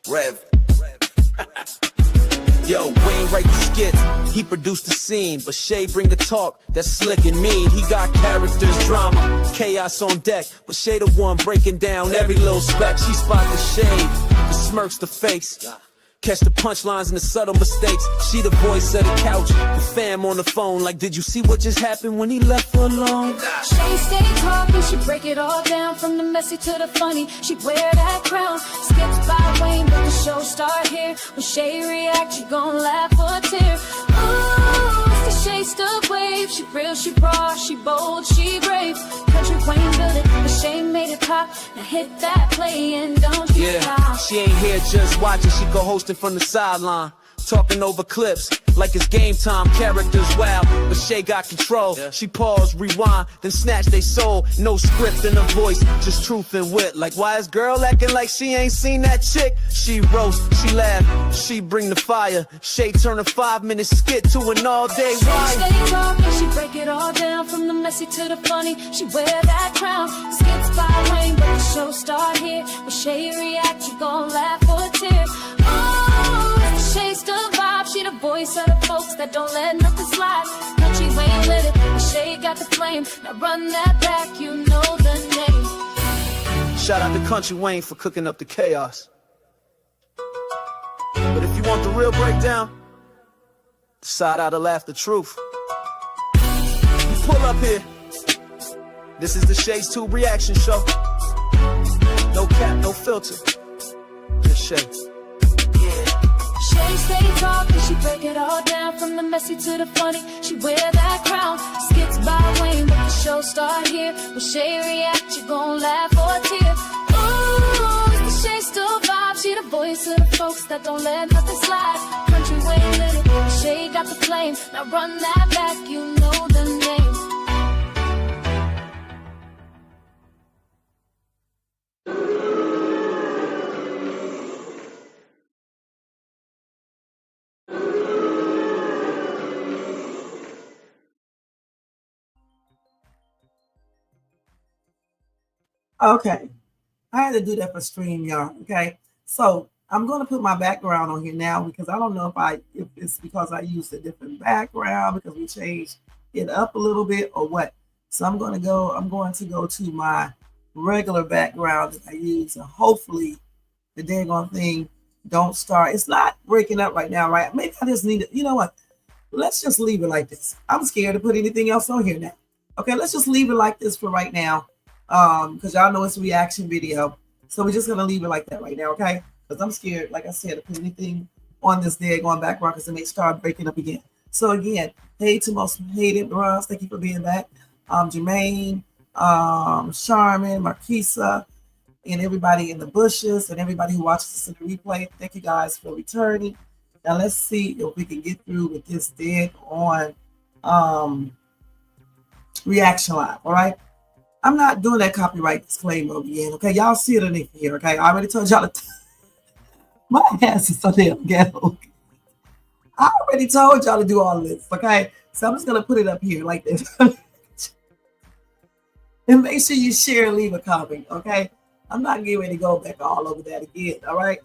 Rev. Yo, Wayne write the skits, he produced the scene, but Shay bring the talk, that's slick and mean. He got characters, drama, chaos on deck, but Shay the one breaking down every little speck. She spot the shade, the smirks, the face, catch the punchlines and the subtle mistakes. She the voice of the couch, the fam on the phone, like did you see what just happened when he left her alone? Shay stay talking, she break it all down, from the messy to the funny, she wear that crown. Skits by Wayne, but the show start here. When Shay react, you gon' laugh or tear. Ooh, it's the Shay stuff wave. She real, she raw, she bold, she brave. Kountry Wayne built it, but Shay made it pop. Now hit that play and don't you stop. She ain't here just watching, she co-hosting from the sideline, talking over clips like it's game time. Characters wild, but Shay got control. She pause, rewind, then snatch they soul. No script in her voice, just truth and wit. Like why is girl acting like she ain't seen that chick? She roast, she laugh, she bring the fire. Shay turn a 5-minute skit to an all-day ride. She stay talking, she break it all down, from the messy to the funny, she wear that crown. Skits by Wayne, but the show start here. When Shay react, you gon' laugh or tear. Oh, Shay's the vibe, she the voice of the folks that don't let nothing slide. Kountry Wayne lit it, and Shay got the flame. Now run that back, you know the name. Shout out to Kountry Wayne for cooking up the chaos. But if you want the real breakdown, the side out to laugh the truth. You pull up here. This is the Shay's Tube reaction show. No cap, no filter. Just Shay. Shay stay talking, she break it all down, from the messy to the funny, she wear that crown. Skits by Wayne, but the show start here. When Shay react, you gon' laugh or tear. Ooh, it's the Shay still vibe, she the voice of the folks that don't let nothing slide. Kountry Wayne lit it, Shay got the flame. Now run that back, you know the name. Okay, I had to do that for stream, y'all. Okay, so I'm going to put my background on here now because I don't know if it's because I used a different background because we changed it up a little bit or what. So I'm going to go to my regular background that I use, and hopefully the daggone thing don't start. It's not breaking up right now, right? Maybe I just need to, you know what? Let's just leave it like this. I'm scared to put anything else on here now. Okay, let's just leave it like this for right now. Because y'all know it's a reaction video. So we're just gonna leave it like that right now, okay? Because I'm scared, like I said, to put anything on this daggone background because it may start breaking up again. So again, hey to most hated bros, thank you for being back. Jermaine, Charmin, Marquisa, and everybody in the bushes and everybody who watches this in the replay. Thank you guys for returning. Now let's see if we can get through with this dead on reaction live. All right. I'm not doing that copyright disclaimer again. Okay, y'all see it underneath here. Okay, I already told y'all my ass is so damn ghetto. I already told y'all to do all this. Okay, so I'm just gonna put it up here like this. And make sure you share and leave a comment. Okay, I'm not getting ready to go back all over that again. All right,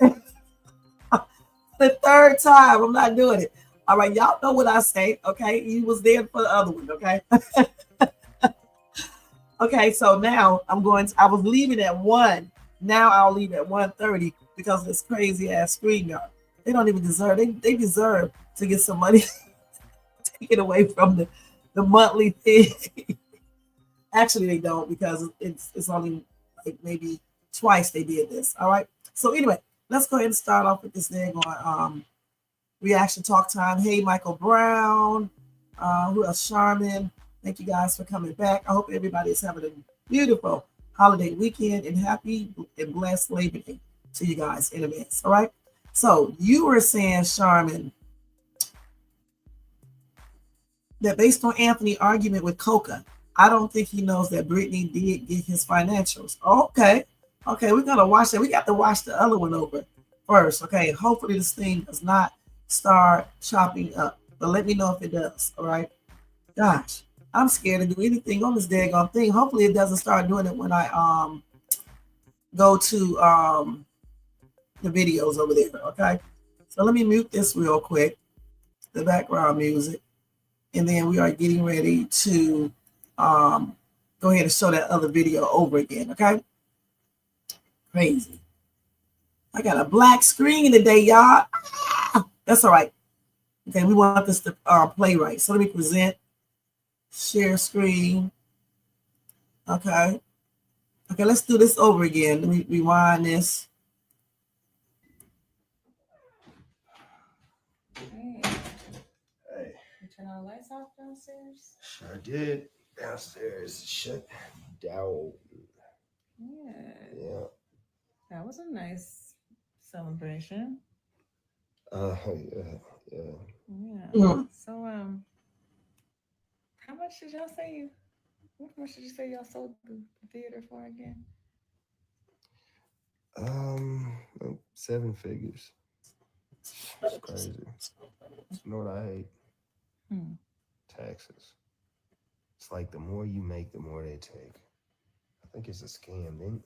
the third time I'm not doing it. All right, y'all know what I say. Okay, you was there for the other one. Okay. Okay, so now I was leaving at 1. Now I'll leave at 1:30 because of this crazy ass screen guard. They don't even deserve, they deserve to get some money taken away from the monthly thing. Actually, they don't because it's only like maybe twice they did this. All right. So anyway, let's go ahead and start off with this thing on reaction talk time. Hey, Michael Brown, who else? Charmin. Thank you guys for coming back. I hope everybody is having a beautiful holiday weekend and happy and blessed Labor Day to you guys in advance. All right. So you were saying, Charmin, that based on Anthony's argument with Koka, I don't think he knows that Brittany did get his financials. Okay. Okay, we're gonna watch that. We got to watch the other one over first. Okay. Hopefully this thing does not start chopping up. But let me know if it does. All right. Gosh. I'm scared to do anything on this daggone thing. Hopefully it doesn't start doing it when I go to the videos over there. Okay. So let me mute this real quick, the background music. And then we are getting ready to go ahead and show that other video over again. Okay. Crazy. I got a black screen today, y'all. That's all right. Okay, we want this to play right. So let me present, share screen. Okay. Okay, let's do this over again. Let me rewind this. Hey. You turn all the lights off downstairs? Sure did. Downstairs shut down. Yeah. That was a nice celebration. Yeah. Yeah. So how much did y'all say you? What much did you say y'all sold the theater for again? 7 figures. It's crazy. You know what I hate? Taxes. It's like the more you make, the more they take. I think it's a scam. Then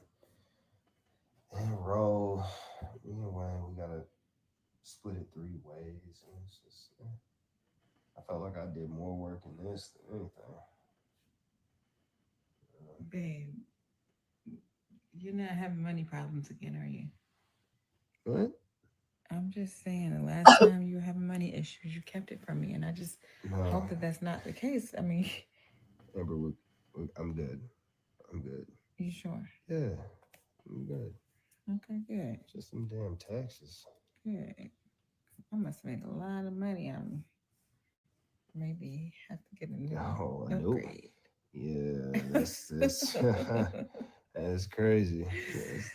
roll. Anyway, we gotta split it 3 ways. And it's just, I felt like I did more work in this than anything. Babe, you're not having money problems again, are you? What? I'm just saying, the last time you were having money issues, you kept it from me, and I just hope that that's not the case. I mean, Amber, I'm good. I'm good. You sure? Yeah, I'm good. Okay, good. Just some damn taxes. Good. I must make a lot of money. I'm maybe have to get a new upgrade. Yeah, that's that's crazy.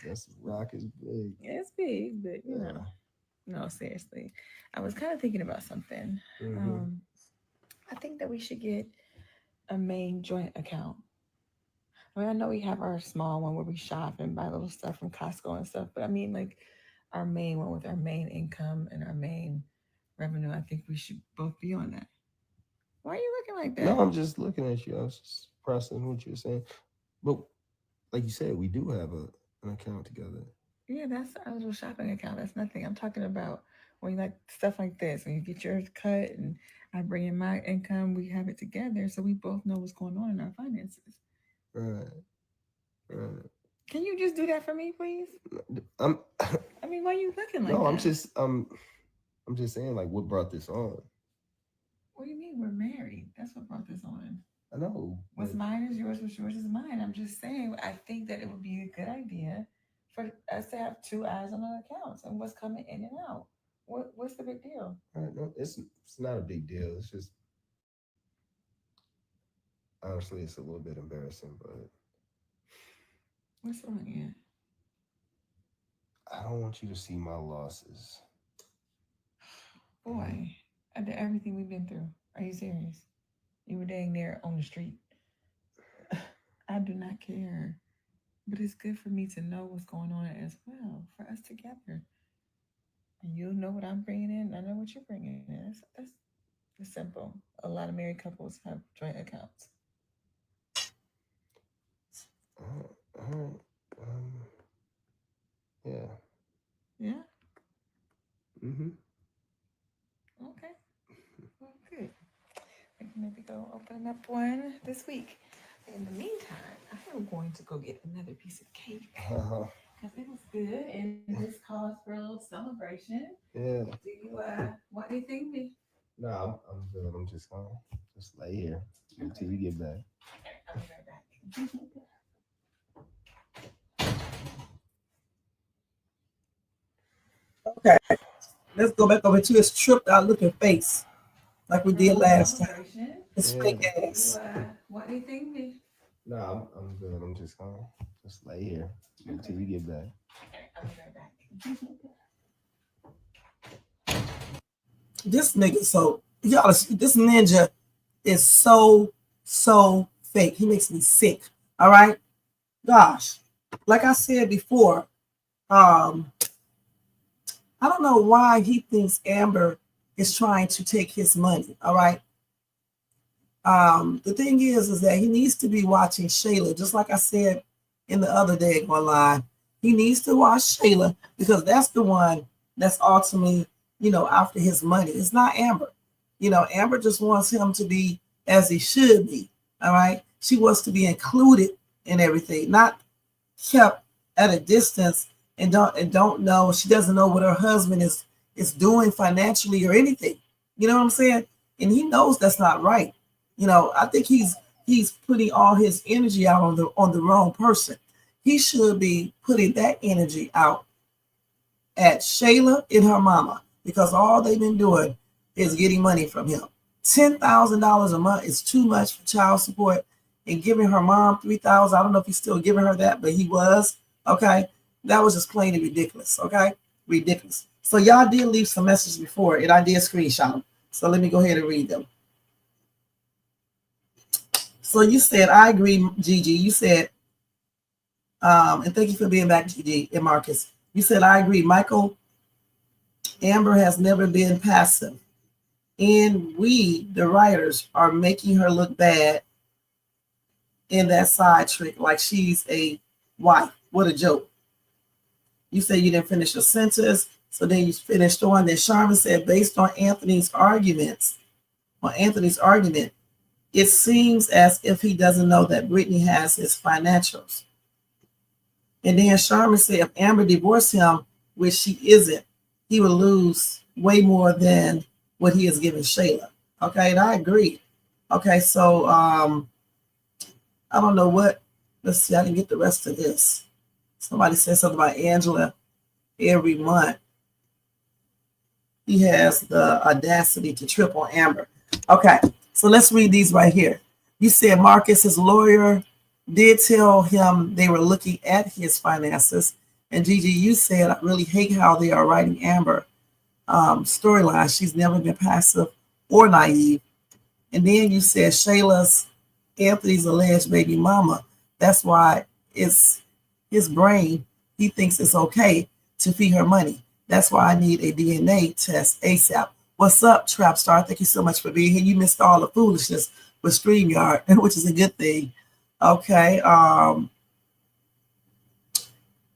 That's rock is big. It's big, but you know, no, seriously. I was kind of thinking about something. I think that we should get a main joint account. I mean, I know we have our small one where we shop and buy little stuff from Costco and stuff, but I mean, like our main one with our main income and our main revenue. I think we should both be on that. Why are you looking like that? No, I'm just looking at you. I was just processing what you're saying. But like you said, we do have an account together. Yeah, that's our little shopping account. That's nothing. I'm talking about when you like stuff like this, when you get yours cut and I bring in my income, we have it together so we both know what's going on in our finances. Right. Can you just do that for me, please? I mean, why are you looking like that? No, I'm just saying, like, what brought this on? What do you mean we're married? That's what brought this on. I know. What's mine is yours, what's yours is mine. I'm just saying, I think that it would be a good idea for us to have 2 eyes on our accounts and what's coming in and out. What's the big deal? No, it's not a big deal. It's just, honestly, it's a little bit embarrassing, but. What's wrong here? I don't want you to see my losses. Boy, after everything we've been through, are you serious? You were dang near on the street. I do not care. But it's good for me to know what's going on as well, for us together. And you'll know what I'm bringing in, and I know what you're bringing in. That's simple. A lot of married couples have joint accounts. Yeah. Yeah? Mm-hmm. Okay. Well, good. We can maybe go open up one this week. In the meantime, I am going to go get another piece of cake. Because it was good and this calls for a little celebration. Yeah. Do you want anything? No, I'm good. I'm just gonna lay here until you get back. Okay, I'll be right back. Okay, let's go back over to his tripped out looking face like we did last time. It's fake ass. Want anything? No, I'm good. I'm just gonna lay here until you get back. Okay, I'll be right back. This nigga, so y'all, this ninja is so fake. He makes me sick. All right, gosh, like I said before, I don't know why he thinks Amber is trying to take his money. All right. The thing is that he needs to be watching Shayla, just like I said in the other day on live. He needs to watch Shayla because that's the one that's ultimately, after his money. It's not Amber. Amber just wants him to be as he should be. All right. She wants to be included in everything, not kept at a distance and don't know. She doesn't know what her husband is doing financially or anything. You know what I'm saying? And he knows that's not right. I think he's putting all his energy out on the wrong person. He should be putting that energy out at Shayla and her mama because all they've been doing is getting money from him. $10,000 a month is too much for child support, and giving her mom $3,000. I don't know if he's still giving her that, but he was. Okay, that was just plain and ridiculous. Okay, ridiculous. So y'all did leave some messages before, and I did screenshot them. So let me go ahead and read them. So you said, I agree, Gigi. You said, and thank you for being back, Gigi and Marcus. You said, I agree. Michael, Amber has never been passive. And we, the writers, are making her look bad in that side trick like she's a wife. What a joke. You said you didn't finish your sentence. So then you finished on. Then Sharman said, based on Anthony's argument, it seems as if he doesn't know that Brittany has his financials. And then Sharman said, if Amber divorced him, which she isn't, he would lose way more than what he has given Shayla. Okay, and I agree. Okay, so I don't know what. Let's see, I can get the rest of this. Somebody said something about Angela every month. He has the audacity to trip on Amber. Okay, so let's read these right here. You said Marcus, his lawyer, did tell him they were looking at his finances. And Gigi, you said, I really hate how they are writing Amber storyline. She's never been passive or naive. And then you said Shayla's Anthony's alleged baby mama. That's why it's his brain. He thinks it's okay to feed her money. That's why I need a DNA test ASAP. What's up, Trap Star? Thank you so much for being here. You missed all the foolishness with StreamYard, which is a good thing. Okay. Let's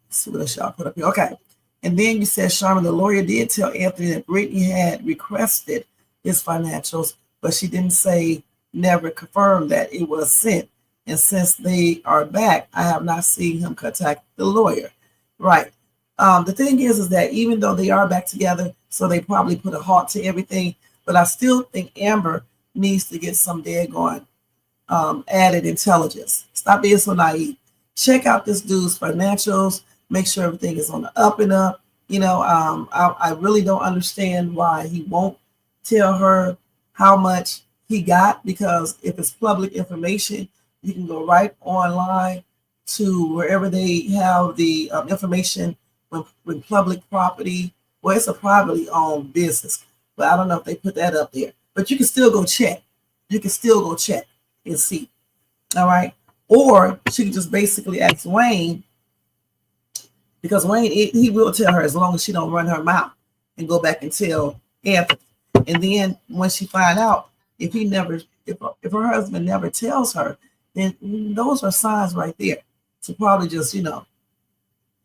see what else y'all put up here. Okay. And then you said, Sharman, the lawyer did tell Anthony that Brittany had requested his financials, but she didn't say, never confirmed that it was sent. And since they are back, I have not seen him contact the lawyer. Right. The thing is that even though they are back together, so they probably put a halt to everything, but I still think Amber needs to get some daggone added intelligence. Stop being so naive. Check out this dude's financials. Make sure everything is on the up and up. I really don't understand why he won't tell her how much he got, because if it's public information, you can go right online to wherever they have the information when public property. Well, it's a privately owned business, but I don't know if they put that up there. But you can still go check. You can still go check and see. All right. Or she can just basically ask Wayne, because Wayne, he will tell her as long as she don't run her mouth and go back and tell Anthony. And then when she find out, if her husband never tells her, then those are signs right there to probably just,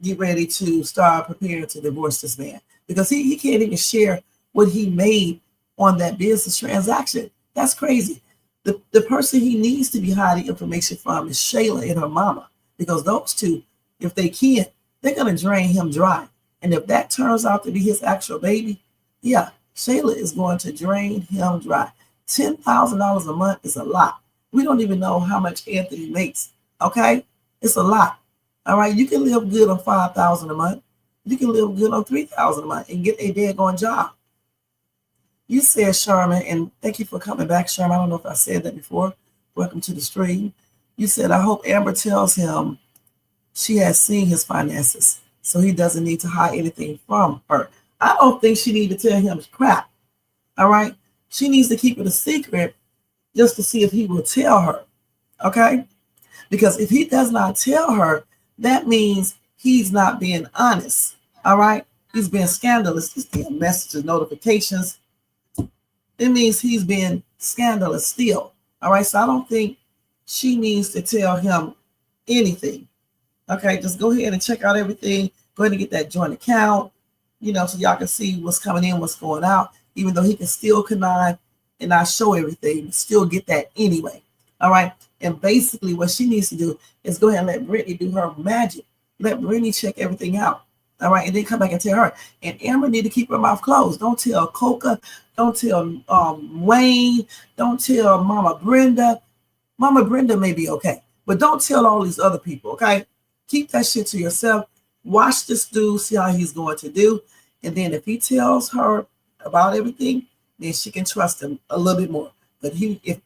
get ready to start preparing to divorce this man, because he can't even share what he made on that business transaction. That's crazy. The person he needs to be hiding information from is Shayla and her mama, because those two, if they can't, they're going to drain him dry. And if that turns out to be his actual baby, yeah, Shayla is going to drain him dry. $10,000 a month is a lot. We don't even know how much Anthony makes. Okay? It's a lot. All right? You can live good on $5,000 a month. You can live good on $3,000 a month and get a daggone job. You said, Sharman, and thank you for coming back, Sharman. I don't know if I said that before. Welcome to the stream. You said, I hope Amber tells him she has seen his finances, so he doesn't need to hide anything from her. I don't think she needs to tell him crap. All right? She needs to keep it a secret just to see if he will tell her. Okay? Because if he does not tell her, that means he's not being honest. All right? He's being scandalous. He's getting messages, notifications. It means he's being scandalous still. All right? So I don't think she needs to tell him anything. Okay, just go ahead and check out everything. Go ahead and get that joint account, so y'all can see what's coming in, what's going out. Even though he can still connive and not show everything, still get that anyway. All right. And basically, what she needs to do is go ahead and let Brittany do her magic. Let Brittany check everything out. All right, and then come back and tell her. And Amber need to keep her mouth closed. Don't tell Koka. Don't tell Wayne. Don't tell Mama Brenda. Mama Brenda may be okay, but don't tell all these other people. Okay, keep that shit to yourself. Watch this dude, see how he's going to do, and then if he tells her about everything, then she can trust him a little bit more. But if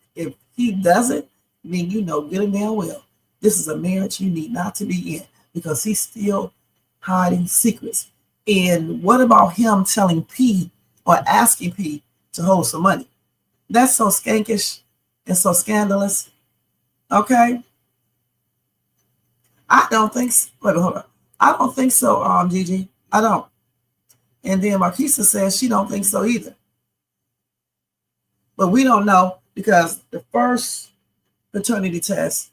he doesn't, then good and damn well, this is a marriage you need not to be in because he's still hiding secrets. And what about him telling P or asking P to hold some money? That's so skankish and so scandalous. Okay. I don't think so. Wait, hold on. I don't think so, Gigi. I don't. And then Marquisa says she don't think so either. But we don't know because the first paternity test,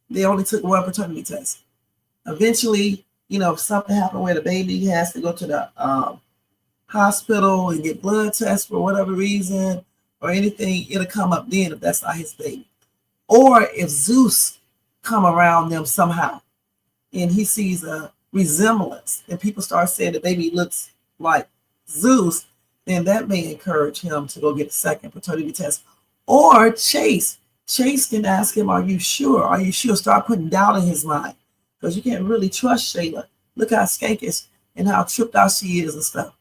they only took one paternity test. Eventually, if something happened where the baby has to go to the hospital and get blood tests for whatever reason or anything, it'll come up then if that's not his baby. Or if Zeus come around them somehow and he sees a resemblance and people start saying the baby looks like Zeus, then that may encourage him to go get a second paternity test. Or Chase can ask him, are you sure? Are you sure? Start putting doubt in his mind because you can't really trust Shayla. Look how skankish and how tripped out she is and stuff.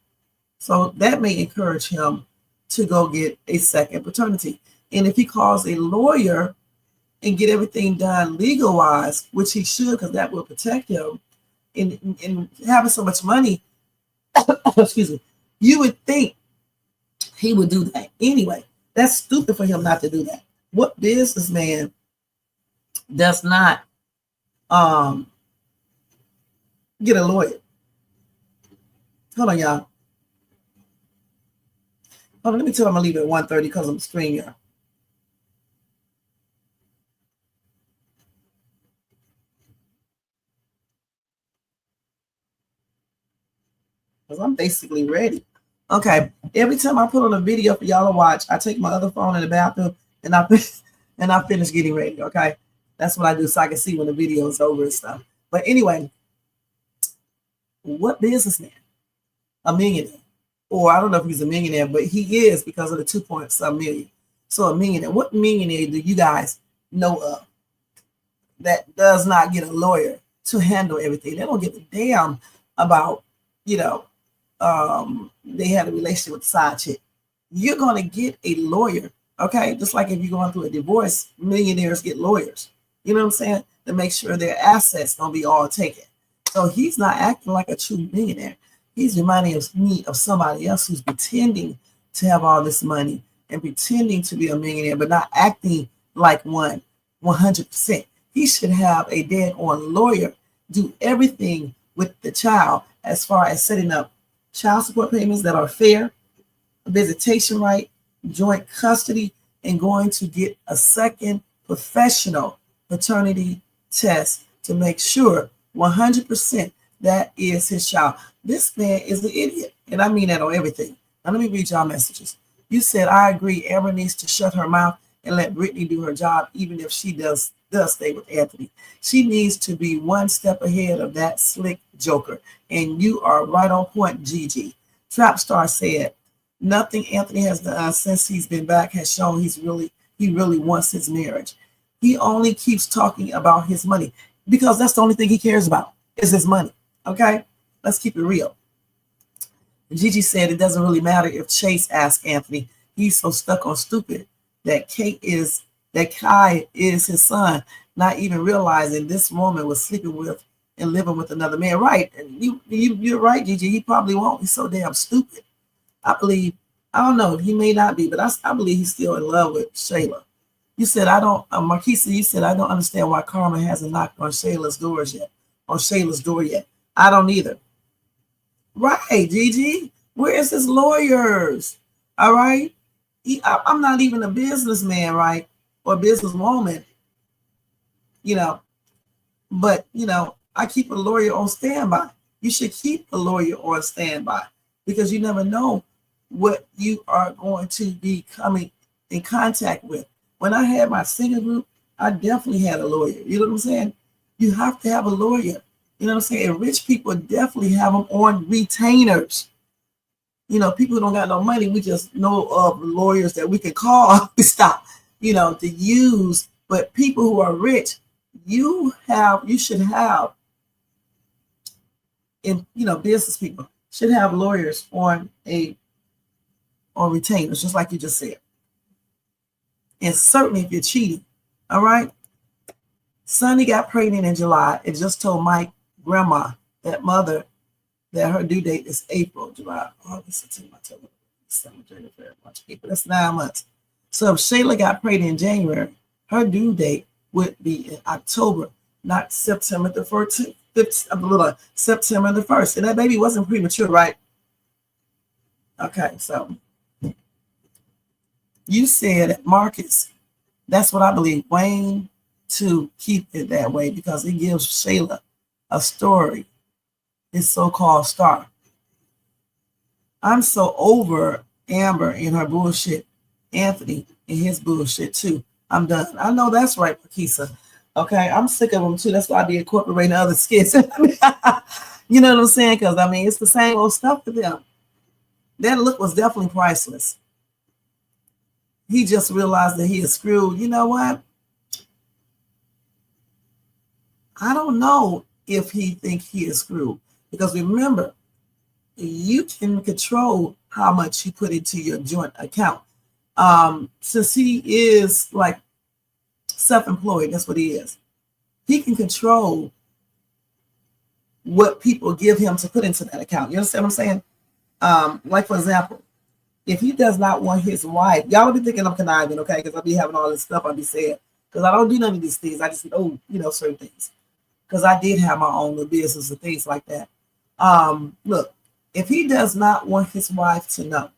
So that may encourage him to go get a second paternity. And if he calls a lawyer and get everything done legal-wise, which he should because that will protect him, and having so much money, excuse me, you would think he would do that anyway. That's stupid for him not to do that. What businessman does not get a lawyer? Hold on, y'all. Hold on, let me tell him I'm going to leave it at 1:30 because I'm screen here. Because I'm basically ready. Okay, every time I put on a video for y'all to watch, I take my other phone in the bathroom and I finish getting ready. Okay, that's what I do so I can see when the video is over and stuff. But anyway, what businessman? A millionaire, or I don't know if he's a millionaire, but he is because of the 2.some million. So a millionaire. What millionaire do you guys know of that does not get a lawyer to handle everything? They don't give a damn about they had a relationship with the side chick. You're going to get a lawyer, okay? Just like if you're going through a divorce, millionaires get lawyers. You know what I'm saying? To make sure their assets don't be all taken. So he's not acting like a true millionaire. He's reminding me of somebody else who's pretending to have all this money and pretending to be a millionaire, but not acting like one 100%. He should have a dead-on lawyer do everything with the child as far as setting up child support payments that are fair, visitation right, joint custody, and going to get a second professional paternity test to make sure 100% that is his child. This man is an idiot, and I mean that on everything. Now let me read y'all messages. You said, I agree, Amber needs to shut her mouth and let Brittany do her job, even if she does stay with Anthony. She needs to be one step ahead of that slick joker. And you are right on point, Gigi. Trapstar said, nothing Anthony has done since he's been back has shown he really wants his marriage. He only keeps talking about his money because that's the only thing he cares about is his money. Okay? Let's keep it real. Gigi said it doesn't really matter if Chase asks Anthony. He's so stuck on stupid that Kai is his son, not even realizing this woman was sleeping with and living with another man. Right. And you're right, Gigi. He probably won't. He's so damn stupid. I don't know. He may not be, but I believe he's still in love with Shayla. You said, Marquisa, you said, I don't understand why Karma hasn't knocked on Shayla's door yet. I don't either. Right, Gigi. Where is his lawyers? All right. I'm not even a businessman, right? Or businesswoman, but I keep a lawyer on standby. You should keep a lawyer on standby because you never know what you are going to be coming in contact with. When I had my singing group, I definitely had a lawyer. You know what I'm saying? You have to have a lawyer. You know what I'm saying? And rich people definitely have them on retainers. You know, people who don't got no money, we just know of lawyers that we can call stop, you know, to use. But people who are rich, you should have, in business people should have lawyers on retainers, just like you just said. And certainly if you're cheating, all right. Sonny got pregnant in July and just told Mike grandma, that mother, that her due date is April, July, August, September, October, December, January, February, March, April. That's 9 months. So if Shayla got pregnant in January, her due date would be in October, not September the 14th, September the 1st. And that baby wasn't premature, right? Okay, so you said Marcus, that's what I believe, Wayne, to keep it that way because it gives Shayla a story, his so-called star. I'm so over Amber and her bullshit, Anthony and his bullshit too. I'm done. I know that's right, Pakisa. Okay, I'm sick of them too. That's why I be incorporating other skits. You know what I'm saying? Because I mean, it's the same old stuff for them. That look was definitely priceless. He just realized that he is screwed. You know what? I don't know if he thinks he is screwed. Because remember, you can control how much you put into your joint account. Since he is like self-employed, that's what he is. He can control what people give him to put into that account. You understand what I'm saying? Like, for example, if he does not want his wife, y'all will be thinking I'm conniving, okay? Because I'll be having all this stuff I'll be saying. Because I don't do none of these things. I just know, certain things. Because I did have my own little business and things like that. Look, if he does not want his wife to know,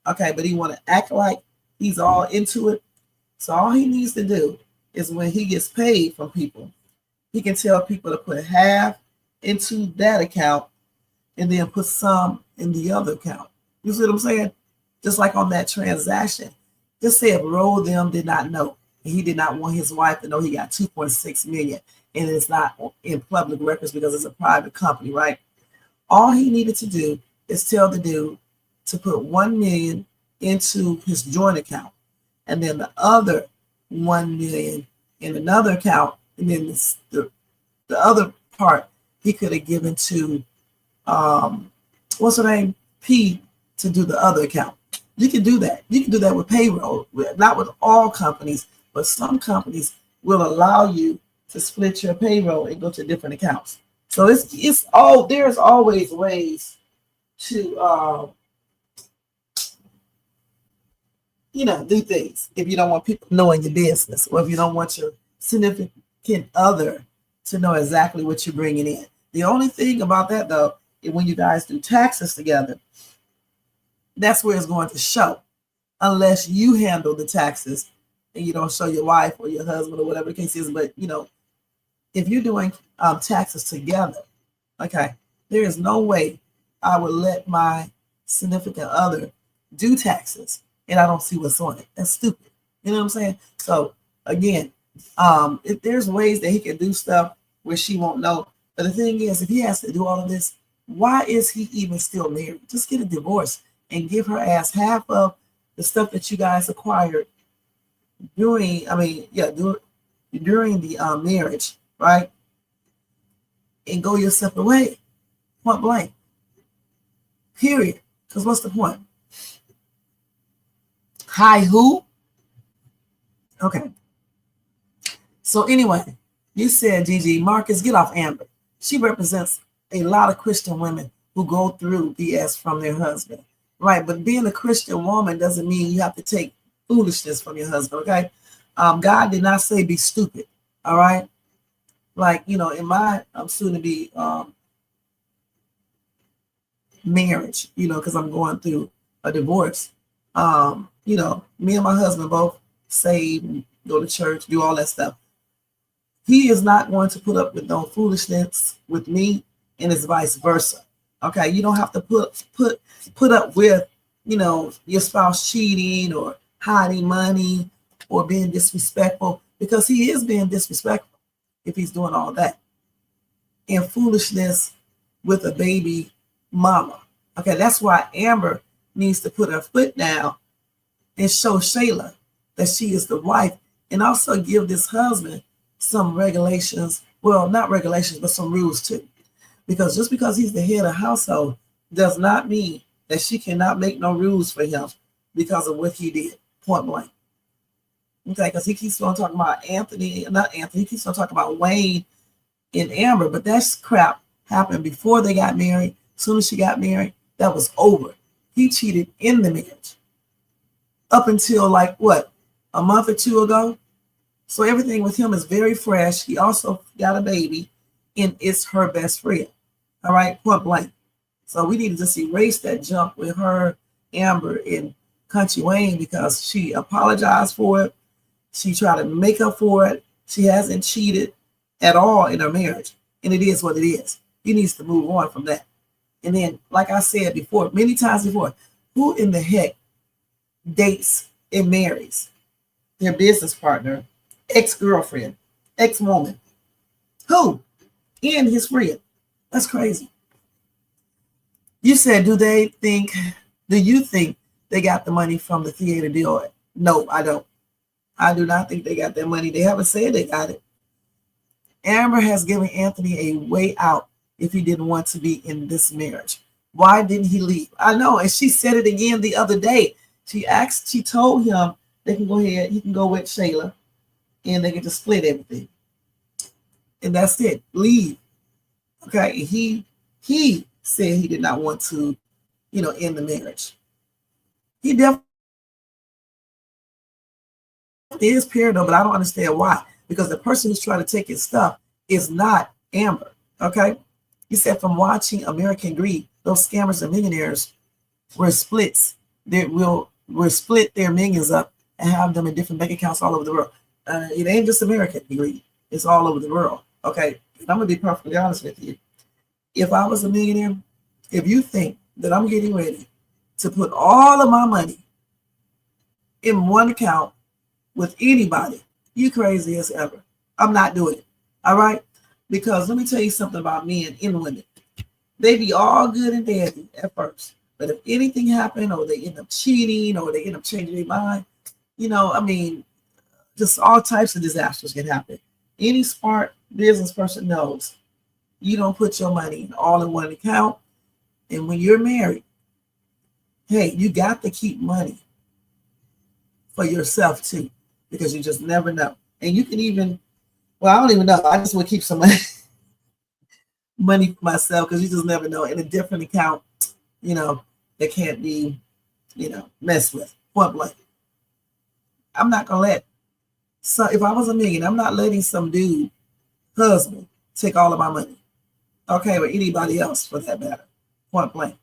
okay, but he want to act like he's all into it, so all he needs to do is when he gets paid from people, he can tell people to put half into that account and then put some in the other account. You see what I'm saying? Just like on that transaction. Just say if Ro them did not know, and he did not want his wife to know he got 2.6 million, and it's not in public records because it's a private company, right? All he needed to do is tell the dude to put 1 million into his joint account, and then the other 1 million in another account, and then the other part he could have given to what's her name, P, to do the other account. You can do that. You can do that with payroll, not with all companies, but some companies will allow you to split your payroll and go to different accounts. So there's always ways to do things if you don't want people knowing your business, or if you don't want your significant other to know exactly what you're bringing in. The only thing about that, though, is when you guys do taxes together, that's where it's going to show, unless you handle the taxes and you don't show your wife or your husband or whatever the case is. But, if you're doing taxes together, okay, there is no way I would let my significant other do taxes and I don't see what's on it. That's stupid. You know what I'm saying? So, again, if there's ways that he can do stuff where she won't know. But the thing is, if he has to do all of this, why is he even still married? Just get a divorce and give her ass half of the stuff that you guys acquired during the marriage, right? And go your separate way. Point blank. Period. Because what's the point? Hi, who? Okay. So anyway, you said, Gigi, Marcus, get off Amber. She represents a lot of Christian women who go through BS from their husband. Right, but being a Christian woman doesn't mean you have to take foolishness from your husband, okay? God did not say be stupid, all right? Like, in my soon-to-be marriage, because I'm going through a divorce, me and my husband both save, go to church, do all that stuff. He is not going to put up with no foolishness with me, and it's vice versa. Okay, you don't have to put up with, your spouse cheating or hiding money or being disrespectful, because he is being disrespectful if he's doing all that. And foolishness with a baby mama. Okay, that's why Amber needs to put her foot down and show Shayla that she is the wife, and also give this husband some regulations. Well, not regulations, but some rules too. Because just because he's the head of household does not mean that she cannot make no rules for him because of what he did, point blank. Okay, because he keeps on talking about he keeps on talking about Wayne and Amber, but that's crap happened before they got married. As soon as she got married, that was over. He cheated in the marriage up until like what, a month or two ago. So everything with him is very fresh. He also got a baby, and it's her best friend. All right, point blank. So we need to just erase that jump with her, Amber, and Kountry Wayne, because she apologized for it. She tried to make up for it. She hasn't cheated at all in her marriage, and it is what it is. He needs to move on from that. And then, like I said before, many times before, who in the heck dates and marries their business partner, ex-girlfriend, ex-woman? Who? And his friend. That's crazy. You said, do you think they got the money from the theater deal? No, I don't. I do not think they got that money. They haven't said they got it. Amber has given Anthony a way out if he didn't want to be in this marriage. Why didn't he leave? I know, and she said it again the other day. She told him they can go ahead, he can go with Shayla, and they can just split everything. And that's it. Leave. Okay. And he said he did not want to, end the marriage. He definitely is paranoid, but I don't understand why. Because the person who's trying to take his stuff is not Amber. Okay. He said from watching American Greed, those scammers and millionaires will split their millions up and have them in different bank accounts all over the world. It ain't just American Greed. It's all over the world. Okay. And I'm going to be perfectly honest with you. If I was a millionaire, if you think that I'm getting ready to put all of my money in one account with anybody, you crazy as ever. I'm not doing it. All right? Because let me tell you something about men and women. They be all good and dandy at first. But if anything happened, or they end up cheating, or they end up changing their mind, just all types of disasters can happen. Any smart business person knows you don't put your money all in one account. And when you're married, hey, you got to keep money for yourself too, because you just never know. And you can even, I don't even know. I just would keep some money for myself, because you just never know. In a different account, that can't be, messed with. Point blank. I'm not going to let. So if I was a million, I'm not letting some dude, husband, take all of my money. Okay, or anybody else for that matter. Point blank.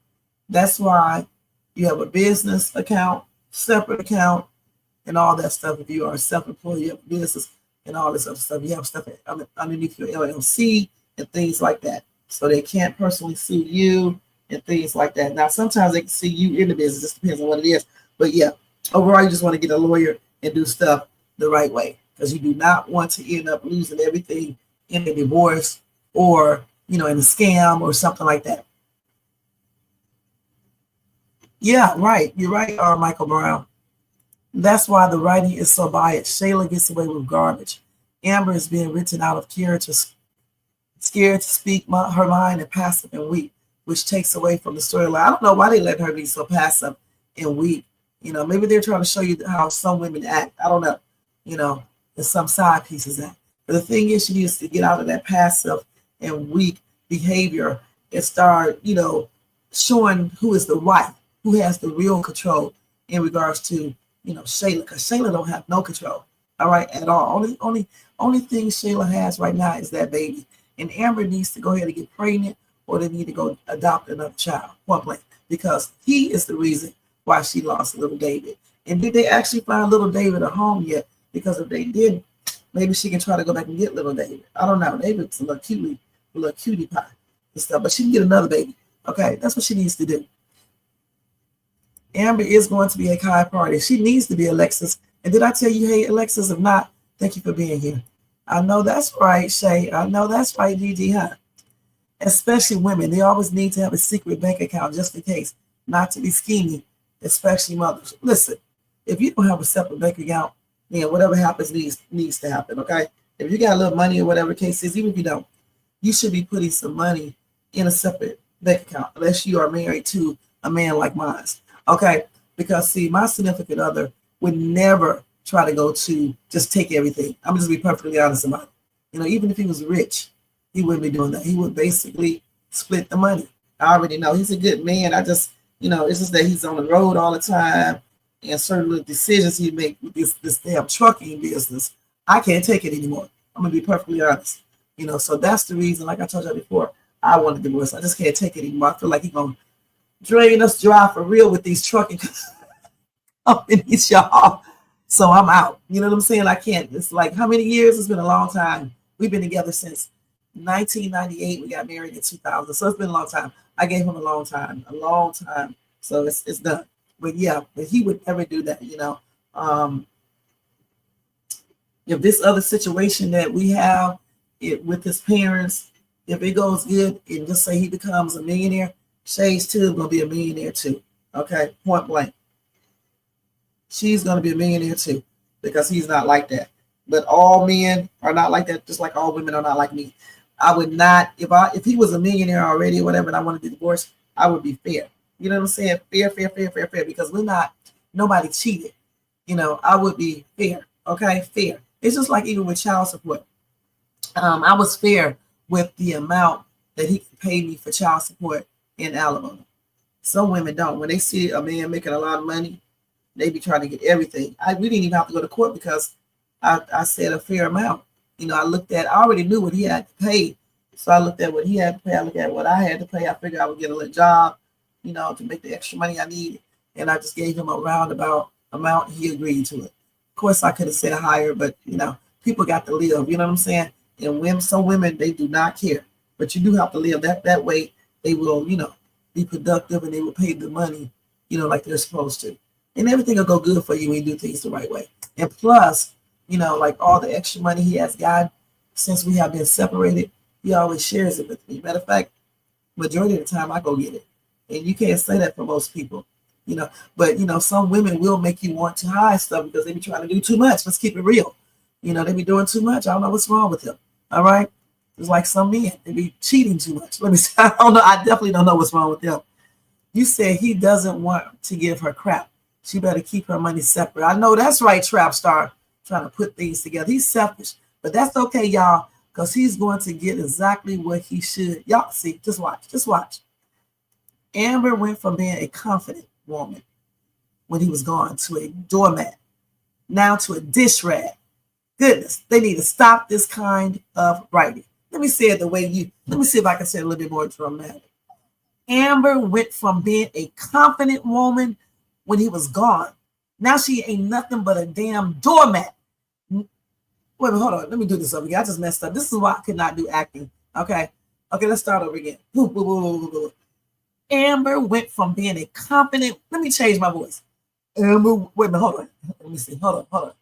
That's why you have a business account, separate account, and all that stuff. If you are self-employed, you have a business and all this other stuff. You have stuff underneath your LLC and things like that. So they can't personally sue you and things like that. Now, sometimes they can sue you in the business. It just depends on what it is. But yeah, overall, you just want to get a lawyer and do stuff the right way, because you do not want to end up losing everything in a divorce or, in a scam or something like that. Yeah, right. You're right, Michael Brown. That's why the writing is so biased. Shayla gets away with garbage. Amber is being written out of character, scared to speak her mind, and passive and weak, which takes away from the storyline. I don't know why they let her be so passive and weak. Maybe they're trying to show you how some women act. I don't know. There's some side pieces act. But the thing is, she needs to get out of that passive and weak behavior and start, showing who is the wife, who has the real control in regards to, Shayla, because Shayla don't have no control, all right, at all. Only thing Shayla has right now is that baby. And Amber needs to go ahead and get pregnant, or they need to go adopt another child, point blank, because he is the reason why she lost little David. And did they actually find little David a home yet? Because if they didn't, Maybe she can try to go back and get little David. I don't know. David's a little cutie pie and stuff, but she can get another baby. Okay, that's what she needs to do. Amber is going to be a high party. She needs to be Alexis. And did I tell you, hey, Alexis? If not, thank you for being here. I know that's right, Shay. I know that's right, Gigi, huh? Especially women. They always need to have a secret bank account just in case, not to be scheming, especially mothers. Listen, if you don't have a separate bank account, then whatever happens needs to happen, okay? If you got a little money or whatever case is, even if you don't, you should be putting some money in a separate bank account, unless you are married to a man like mine, okay? Because, see, my significant other would never try to go to just take everything. I'm just be perfectly honest about it. You know, even if he was rich, he wouldn't be doing that. He would basically split the money. I already know he's a good man. I just, it's just that he's on the road all the time, and certain decisions he make with this damn trucking business, I can't take it anymore. I'm gonna be perfectly honest. So that's the reason, like I told you before, I want a divorce. I just can't take it anymore. I feel like he's gonna drain us dry for real with these trucking companies, y'all. So I'm out. You know what I'm saying? I can't. It's like, how many years? It's been a long time. We've been together since 1998. We got married in 2000. So it's been a long time. I gave him a long time. So it's done. But yeah, but he would never do that, If this other situation that we have with his parents, if it goes good and just say he becomes a millionaire, Shay's too gonna be a millionaire too. Okay, point blank. She's gonna be a millionaire too, because he's not like that. But all men are not like that, just like all women are not like me. I would not, if he was a millionaire already or whatever, and I wanted to divorce, I would be fair. You know what I'm saying? Fair, because nobody cheated. I would be fair. Okay, fair. It's just like even with child support. I was fair with the amount that he could pay me for child support in alimony. Some women don't. When they see a man making a lot of money, they be trying to get everything. We didn't even have to go to court because I said a fair amount. I already knew what he had to pay. So I looked at what he had to pay. I looked at what I had to pay. I figured I would get a little job, to make the extra money I needed. And I just gave him a roundabout amount. He agreed to it. Of course, I could have said higher, but, people got to live. You know what I'm saying? And some women, they do not care. But you do have to live. That way, they will, be productive, and they will pay the money, like they're supposed to. And everything will go good for you when you do things the right way. And plus, like all the extra money he has gotten since we have been separated, he always shares it with me. Matter of fact, majority of the time I go get it. And you can't say that for most people, But, some women will make you want to hide stuff because they be trying to do too much. Let's keep it real. They be doing too much. I don't know what's wrong with them. All right? It's like some men. They be cheating too much. Let me say, I don't know. I definitely don't know what's wrong with them. You said he doesn't want to give her crap. She better keep her money separate. I know that's right, Trap Star, trying to put things together. He's selfish, but that's okay, y'all, because he's going to get exactly what he should. Y'all see, just watch. Amber went from being a confident woman when he was gone to a doormat, now to a dish rag. Goodness, they need to stop this kind of writing. Let me say it let me see if I can say it a little bit more dramatic. Amber went from being a confident woman when he was gone. Now she ain't nothing but a damn doormat. Wait a minute, hold on. Let me do this over again. I just messed up. This is why I could not do acting. Okay, let's start over again. Amber went from being a confident, let me change my voice. Amber, wait a minute, hold on. Let me see, hold on.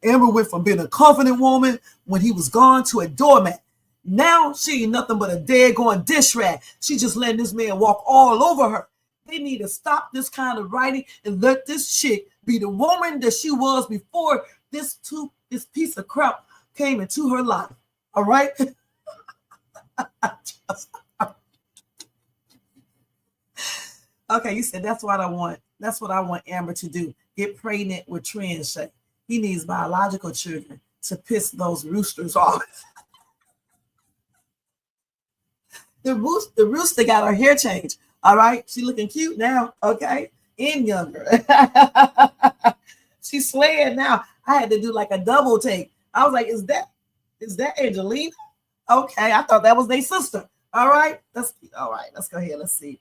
Amber went from being a confident woman when he was gone to a doormat. Now she ain't nothing but a dead-going dish rag. She just letting this man walk all over her. They need to stop this kind of writing and let this chick be the woman that she was before this piece of crap came into her life. All right? Okay, you said that's what I want. That's what I want Amber to do. Get pregnant with trans Shay. He needs biological children to piss those roosters off. The rooster got her hair changed. All right. She looking cute now. Okay. And younger. She's slaying now. I had to do like a double take. I was like, is that Angelina? Okay. I thought that was their sister. All right. Let's go ahead. Let's see.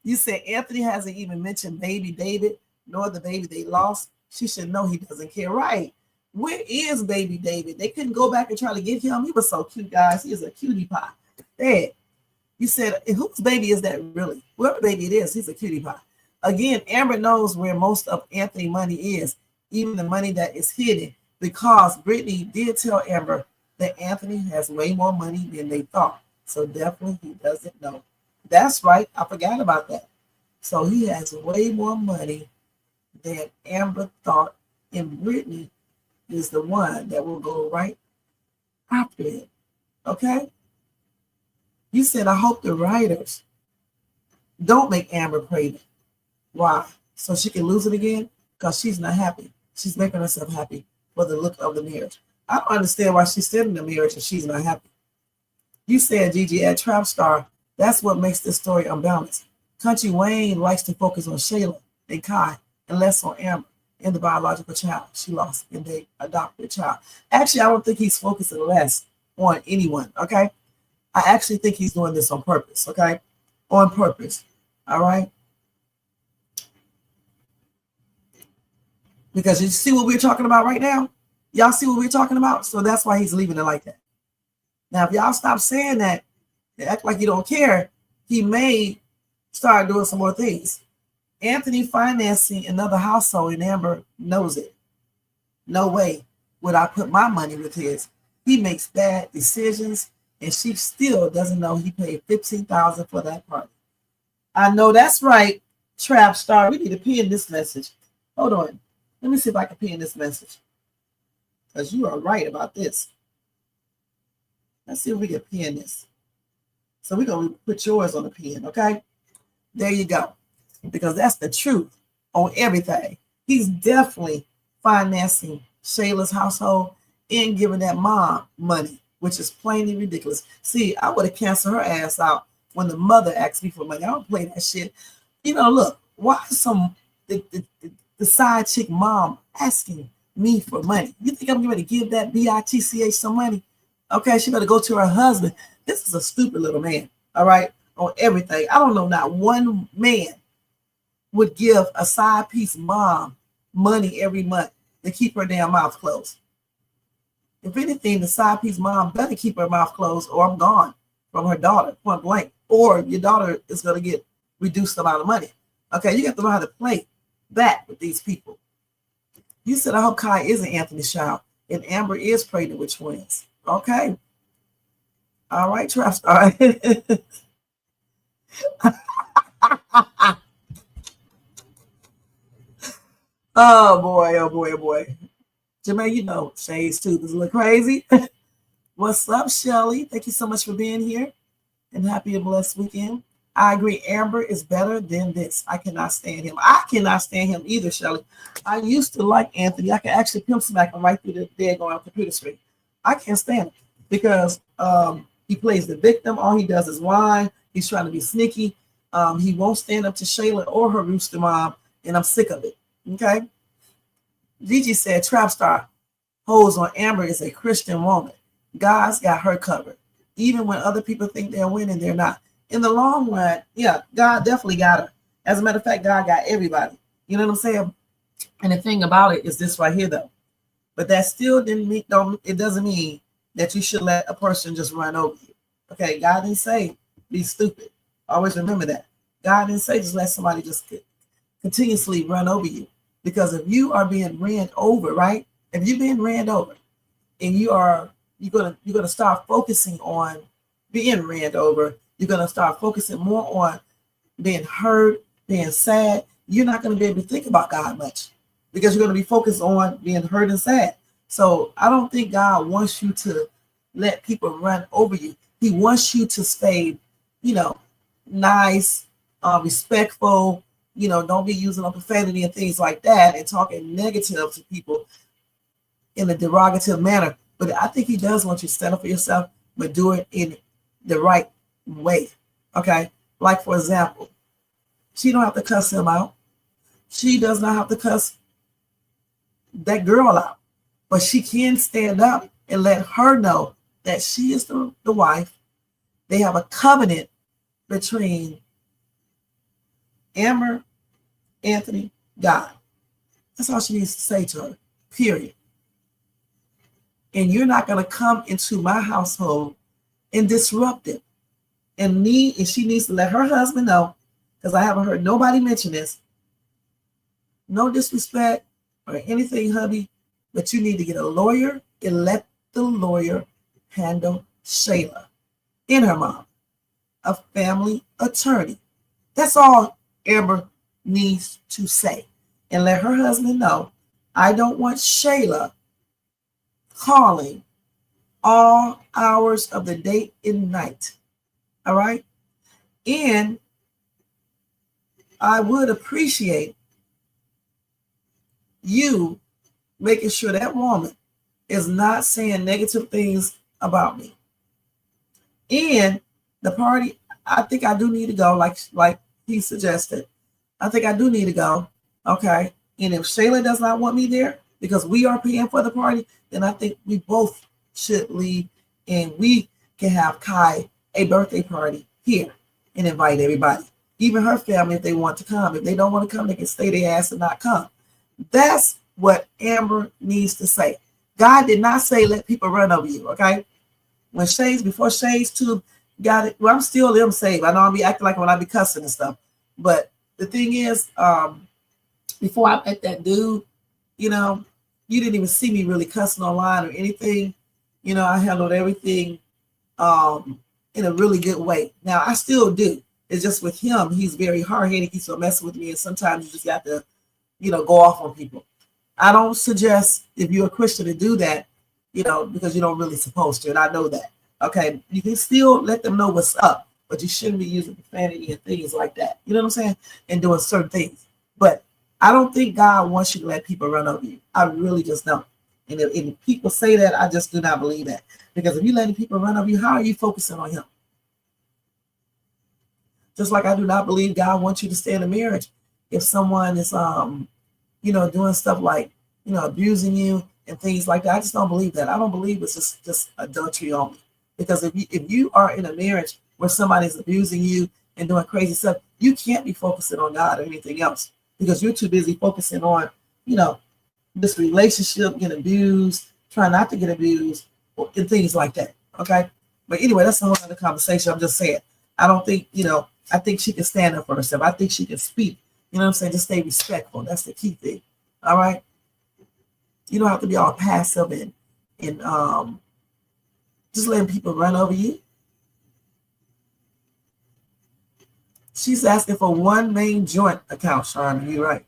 You said Anthony hasn't even mentioned baby David, nor the baby they lost. She should know he doesn't care. Right. Where is baby David? They couldn't go back and try to get him. He was so cute, guys. He is a cutie pie. Dad, you said, and whose baby is that really? Whoever baby it is, he's a cutie pie. Again, Amber knows where most of Anthony money is, even the money that is hidden, because Brittany did tell Amber that Anthony has way more money than they thought. So definitely he doesn't know. That's right. I forgot about that. So he has way more money than Amber thought, and Brittany is the one that will go right after it. Okay? You said, I hope the writers don't make Amber pregnant. Why? So she can lose it again? Because she's not happy. She's making herself happy for the look of the marriage. I don't understand why she's still in the marriage if she's not happy. You said, Gigi, at Trap Star, that's what makes this story unbalanced. Kountry Wayne likes to focus on Shayla and Kai and less on Amber and the biological child she lost and they adopted a child. Actually, I don't think he's focusing less on anyone, okay? I actually think he's doing this on purpose, okay? On purpose, all right? Because you see what we're talking about right now? Y'all see what we're talking about? So that's why he's leaving it like that. Now, if y'all stop saying that, act like you don't care, he may start doing some more things. Anthony financing another household and Amber knows it. No way would I put my money with his. He makes bad decisions and she still doesn't know he paid $15,000 for that party. I know that's right, Trap Star. We need to pin this message. Hold on. Let me see if I can pin this message. Because you are right about this. Let's see if we can pin this. So we're going to put yours on the pin, okay? There you go. Because that's the truth on everything. He's definitely financing Shayla's household and giving that mom money, which is plainly ridiculous. See, I would have canceled her ass out when the mother asked me for money. I don't play that shit. You know, look, why is the side chick mom asking me for money? You think I'm going to give that bitch some money? Okay, she better go to her husband. This is a stupid little man, all right, on everything. I don't know, not one man would give a side piece mom money every month to keep her damn mouth closed. If anything, the side piece mom better keep her mouth closed or I'm gone from her daughter, point blank. Or your daughter is going to get reduced amount of money. Okay, you have to learn how to play back with these people. You said, I hope Kai isn't Anthony's child and Amber is pregnant with twins. Okay. All right, Trap Star. Oh boy, oh boy, oh boy. Jermaine, you know Shay's tooth is a little crazy. What's up, Shelly? Thank you so much for being here and happy and blessed weekend. I agree, Amber is better than this. I cannot stand him. I cannot stand him either, Shelly. I used to like Anthony. I can actually pimp smack him right through the dead going on computer screen. I can't stand him because he plays the victim. All he does is whine. He's trying to be sneaky. He won't stand up to Shayla or her rooster mom, and I'm sick of it. Okay. Gigi said, Trap Star holds on Amber is a Christian woman. God's got her covered. Even when other people think they're winning, they're not. In the long run, yeah, God definitely got her. As a matter of fact, God got everybody. You know what I'm saying? And the thing about it is this right here, though. But that still it doesn't mean that you should let a person just run over you. Okay, God didn't say be stupid. Always remember that. God didn't say just let somebody just continuously run over you. Because if you are being ran over, right? If you're being ran over and you're gonna start focusing on being ran over, you're gonna start focusing more on being hurt, being sad. You're not gonna be able to think about God much because you're gonna be focused on being hurt and sad. So I don't think God wants you to let people run over you. He wants you to stay, nice, respectful. Don't be using a profanity and things like that and talking negative to people in a derogative manner. But I think he does want you to stand up for yourself, but do it in the right way. Okay? Like, for example, she don't have to cuss him out. She does not have to cuss that girl out. But she can stand up and let her know that she is the wife. They have a covenant between Amber, Anthony, God. That's all she needs to say to her, period. And you're not going to come into my household and disrupt it. And she needs to let her husband know, because I haven't heard nobody mention this. No disrespect or anything, hubby, but you need to get a lawyer and let the lawyer handle Shayla and her mom, a family attorney. That's all Amber needs to say. And let her husband know, I don't want Shayla calling all hours of the day and night. All right? And I would appreciate you making sure that woman is not saying negative things about me. And the party, I think I do need to go, like he suggested. I think I do need to go. Okay. And if Shayla does not want me there because we are paying for the party, then I think we both should leave and we can have Kai a birthday party here and invite everybody, even her family if they want to come. If they don't want to come, they can stay their ass and not come. That's what Amber needs to say. God did not say let people run over you, okay? Before Shades 2 got it, well, I'm still them saved. I know I'll be acting like when I be cussing and stuff. But the thing is, before I met that dude, you didn't even see me really cussing online or anything. I handled everything in a really good way. Now, I still do. It's just with him, he's very hard-headed. He's so messing with me, and sometimes you just got to, go off on people. I don't suggest if you're a Christian to do that, because you don't really supposed to, and I know that. Okay, you can still let them know what's up, but you shouldn't be using profanity and things like that. You know what I'm saying? And doing certain things. But I don't think God wants you to let people run over you. I really just don't. And if people say that, I just do not believe that. Because if you're letting people run over you, how are you focusing on him? Just like I do not believe God wants you to stay in a marriage if someone is, doing stuff like, abusing you and things like that. I just don't believe that. I don't believe it's just adultery only. Because if you are in a marriage where somebody's abusing you and doing crazy stuff, you can't be focusing on God or anything else because you're too busy focusing on, this relationship, getting abused, trying not to get abused, and things like that. Okay. But anyway, that's a whole other conversation. I'm just saying, I don't think, I think she can stand up for herself. I think she can speak. You know what I'm saying? Just stay respectful. That's the key thing. All right. You don't have to be all passive and just letting people run over you. She's asking for one main joint account, Sean. You're right.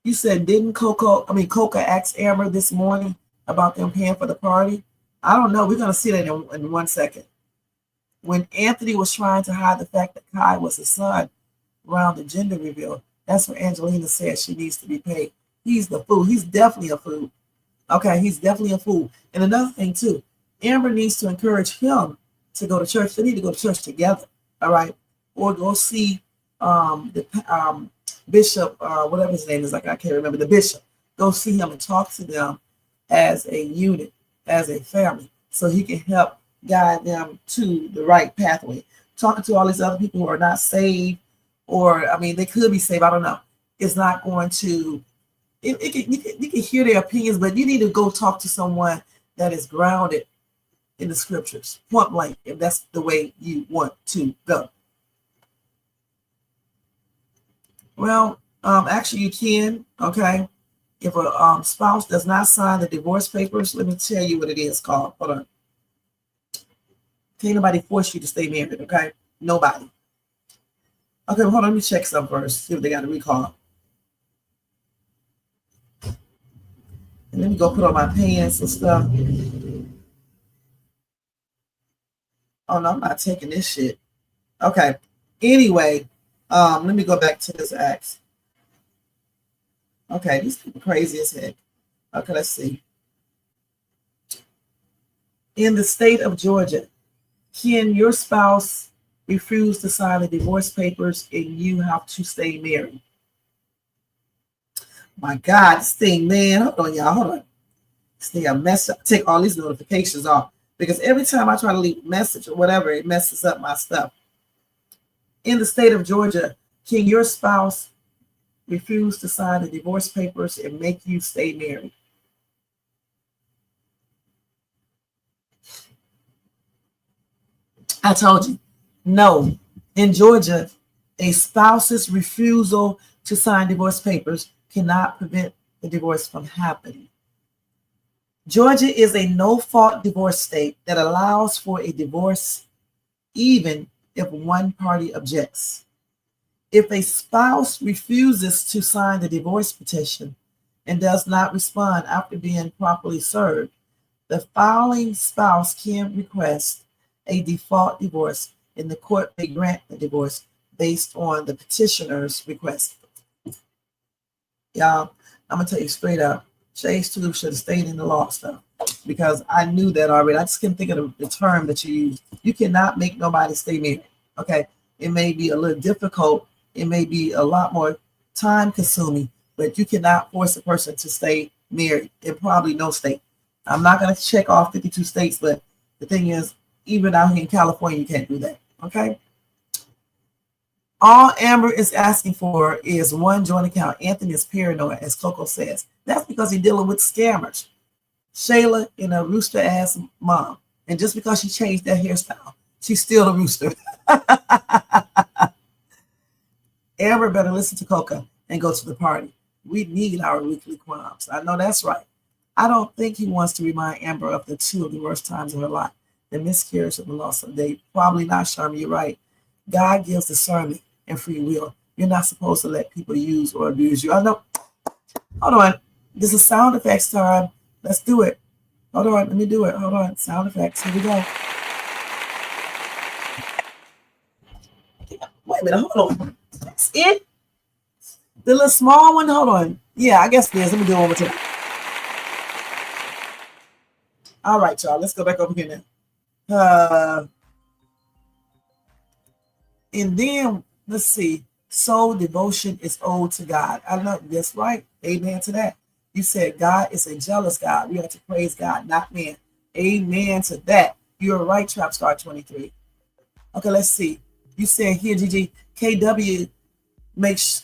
You said, didn't Koka asked Amber this morning about them paying for the party? I don't know. We're going to see that in 1 second. When Anthony was trying to hide the fact that Kai was his son around the gender reveal, that's what Angelina said she needs to be paid. He's the fool. He's definitely a fool. Okay, he's definitely a fool. And another thing, too, Amber needs to encourage him to go to church. They need to go to church together, all right? Or go see the bishop, whatever his name is, I can't remember, the bishop. Go see him and talk to them as a unit, as a family, so he can help guide them to the right pathway. Talking to all these other people who are not saved, or, they could be saved, I don't know. It's not going to, you can hear their opinions, but you need to go talk to someone that is grounded in the scriptures, point blank, if that's the way you want to go. Well, actually you can, okay? If a spouse does not sign the divorce papers, let me tell you what it is called. Hold on. Can't nobody force you to stay married, okay? Nobody. Okay, well, hold on, let me check some first, see if they got a recall. And let me go put on my pants and stuff. Oh, no, I'm not taking this shit. Okay. Anyway, let me go back to this act. Okay, these people crazy as heck. Okay, let's see. In the state of Georgia, can your spouse refuse to sign the divorce papers and you have to stay married? My God, this thing, man. Hold on, y'all. Hold on. This thing, I messed up. Take all these notifications off because every time I try to leave a message or whatever, it messes up my stuff. In the state of Georgia, can your spouse refuse to sign the divorce papers and make you stay married? I told you, no. In Georgia, a spouse's refusal to sign divorce papers cannot prevent the divorce from happening. Georgia is a no-fault divorce state that allows for a divorce even if one party objects. If a spouse refuses to sign the divorce petition and does not respond after being properly served, the filing spouse can request a default divorce, and the court may grant the divorce based on the petitioner's request. Y'all, I'm gonna tell you straight up, Shay's too should have stayed in the law stuff because I knew that already. I just couldn't think of the term that you use. You cannot make nobody stay married. Okay, it may be a little difficult. It may be a lot more time consuming, but you cannot force a person to stay married in probably no state. I'm not going to check off 52 states, but the thing is, even out here in California, you can't do that. Okay. All Amber is asking for is one joint account. Anthony is paranoid, as Coco says. That's because he's dealing with scammers. Shayla in a rooster ass mom. And just because she changed that hairstyle, she's still a rooster. Amber better listen to Koka and go to the party. We need our weekly qualms. I know that's right. I don't think he wants to remind Amber of the two of the worst times of her life. The miscarriage and the loss of Dave. Probably not, Sharma, you're right. God gives discernment and free will. You're not supposed to let people use or abuse you. I know. Hold on. This is sound effects time. Let's do it. Hold on. Let me do it. Hold on. Sound effects. Here we go. Wait a minute. Hold on. That's it? The little small one? Hold on. Yeah, I guess it is. Let me do it one more time. All right, y'all. Let's go back over here now. And then, let's see. Soul devotion is owed to God. I know that's right. Amen to that. You said God is a jealous God. We have to praise God, not man. Amen to that. You're right, Trapstar 23. Okay, let's see. You said here, Gigi, KW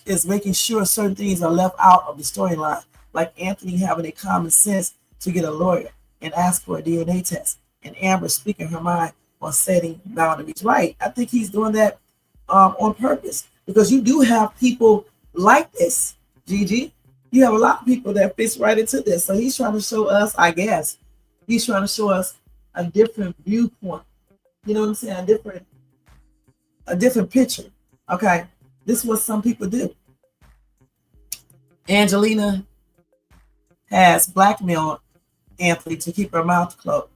is making sure certain things are left out of the storyline, like Anthony having a common sense to get a lawyer and ask for a DNA test, and Amber speaking her mind while setting boundaries. Right. I think he's doing that on purpose, because you do have people like this, Gigi. You have a lot of people that fits right into this. So he's trying to show us, I guess, he's trying to show us a different viewpoint. You know what I'm saying? A different picture. Okay. This is what some people do. Angelina has blackmailed Anthony to keep her mouth closed.